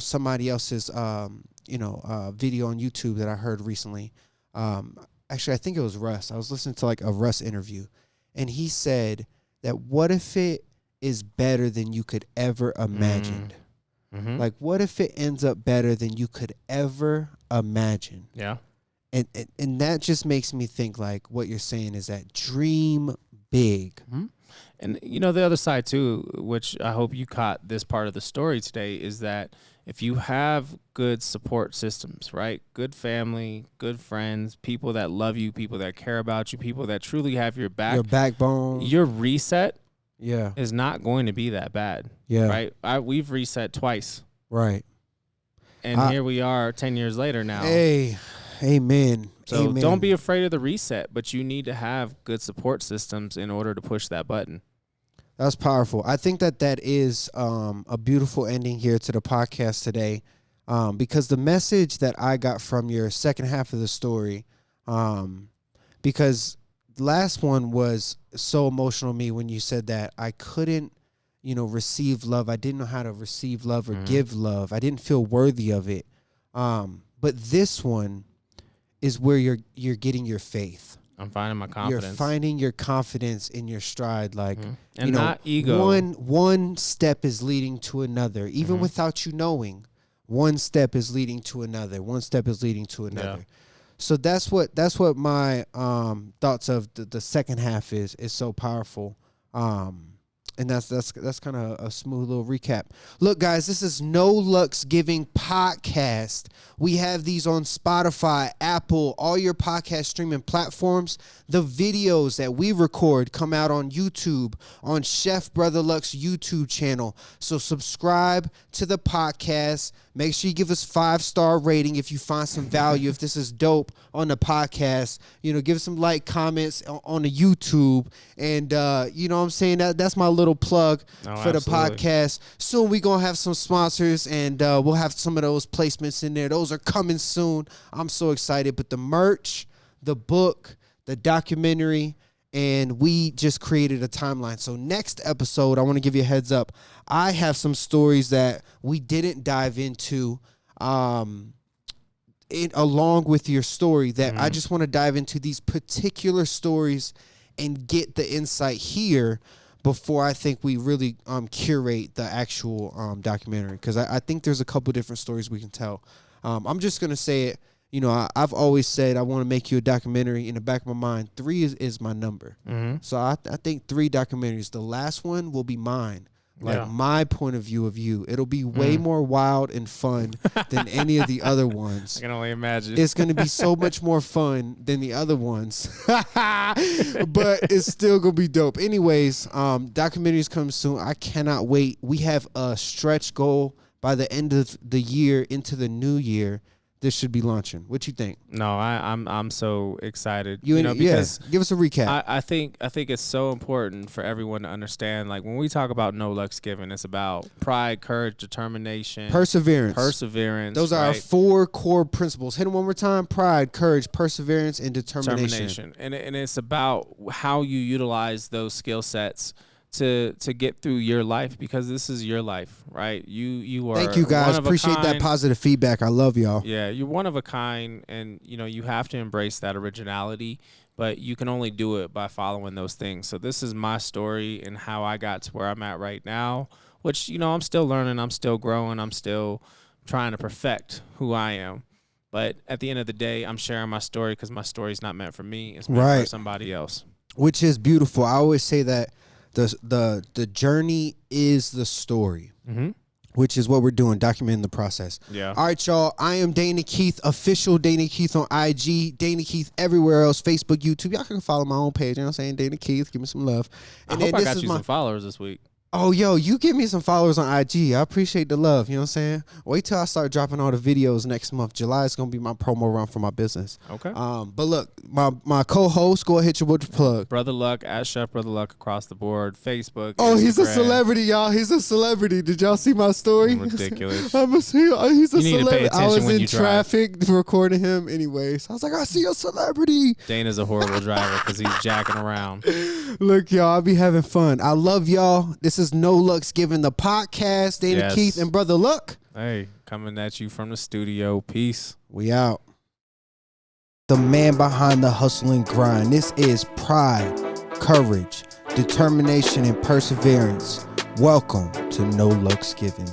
somebody else's, video on YouTube that I heard recently. Actually, I think it was Russ. I was listening to like a Russ interview, and he said that what if it is better than you could ever imagine? Mm-hmm. Like, what if it ends up better than you could ever imagine? Yeah. And that just makes me think like what you're saying is that dream big. Mm-hmm. And, the other side, too, which I hope you caught this part of the story today, is that if you have good support systems, right, good family, good friends, people that love you, people that care about you, people that truly have your back, your backbone, your reset is not going to be that bad. Yeah. Right? We've reset twice. Right. And here we are 10 years later now. Hey, amen. So amen. Don't be afraid of the reset, but you need to have good support systems in order to push that button. That's powerful. I think that is a beautiful ending here to the podcast today. because the message that I got from your second half of the story, because last one was so emotional to me when you said that I couldn't, receive love. I didn't know how to receive love or give love. I didn't feel worthy of it. But this one is where you're getting your faith. I'm finding my confidence. You're finding your confidence in your stride. Like, and not ego. One step is leading to another, even without you knowing. One step is leading to another. One step is leading to another. Yeah. So that's what my thoughts of the second half is so powerful. And that's kind of a smooth little recap. Look, guys, this is No Luck's Giving podcast. We have these on Spotify, Apple, all your podcast streaming platforms. The videos that we record come out on YouTube, on Chef Brother Luck's YouTube channel. So subscribe to the podcast. Make sure you give us 5-star rating if you find some value. If this is dope on the podcast, give us some comments on the YouTube. And, you know what I'm saying? That's my little plug for the podcast. Soon we going to have some sponsors, and we'll have some of those placements in there. Those are coming soon. I'm so excited. But the merch, the book, the documentary, and we just created a timeline. So next episode, I want to give you a heads up. I have some stories that we didn't dive into along with your story that I just want to dive into these particular stories and get the insight here before I think we really curate the actual documentary, because I think there's a couple different stories we can tell. I'm just going to say it. I've always said I want to make you a documentary. In the back of my mind, 3 is my number. So I think 3 documentaries. The last one will be mine. My point of view of you. It'll be way more wild and fun than any of the other ones. I can only imagine. It's going to be so much more fun than the other ones. But it's still going to be dope. Anyways, documentaries come soon. I cannot wait. We have a stretch goal by the end of the year into the new year. This should be launching. What you think? No, I'm so excited. Because give us a recap. I think it's so important for everyone to understand. Like, when we talk about No Luck's Giving, it's about pride, courage, determination, perseverance. Those are our 4 core principles. Hit them one more time: pride, courage, perseverance, and determination. And it's about how you utilize those skill sets to get through your life, because this is your life, right? You are. Thank you, guys. Appreciate that positive feedback. I love y'all. Yeah, you're one of a kind, and you have to embrace that originality, but you can only do it by following those things. So this is my story and how I got to where I'm at right now, which I'm still learning, I'm still growing, I'm still trying to perfect who I am. But at the end of the day, I'm sharing my story because my story is not meant for me. It's meant for somebody else. Which is beautiful. I always say that the journey is the story, which is what we're doing, documenting the process. Yeah. All right, y'all. I am Dana Keith, official Dana Keith on IG, Dana Keith everywhere else, Facebook, YouTube. Y'all can follow my own page. You know what I'm saying? Dana Keith, give me some love. And I hope I got you some followers this week. Oh, yo, you give me some followers on IG. I appreciate the love. You know what I'm saying? Wait till I start dropping all the videos next month. July is going to be my promo run for my business. Okay. But look, my co-host, go ahead, hit your with the plug. Brother Luck, at Chef Brother Luck across the board, Facebook, Oh, Instagram. He's a celebrity, y'all. He's a celebrity. Did y'all see my story? Ridiculous. He's a you celebrity. Need to pay attention I was when in you traffic recording him anyways. I was like, I see a celebrity. Dana's a horrible driver because he's jacking around. Look, y'all, I'll be having fun. I love y'all. This is No Luck's Giving the podcast. Dana Keith and Brother Luck. Hey, coming at you from the studio. Peace. We out. The man behind the hustle and grind. This is pride, courage, determination, and perseverance. Welcome to No Luck's Giving.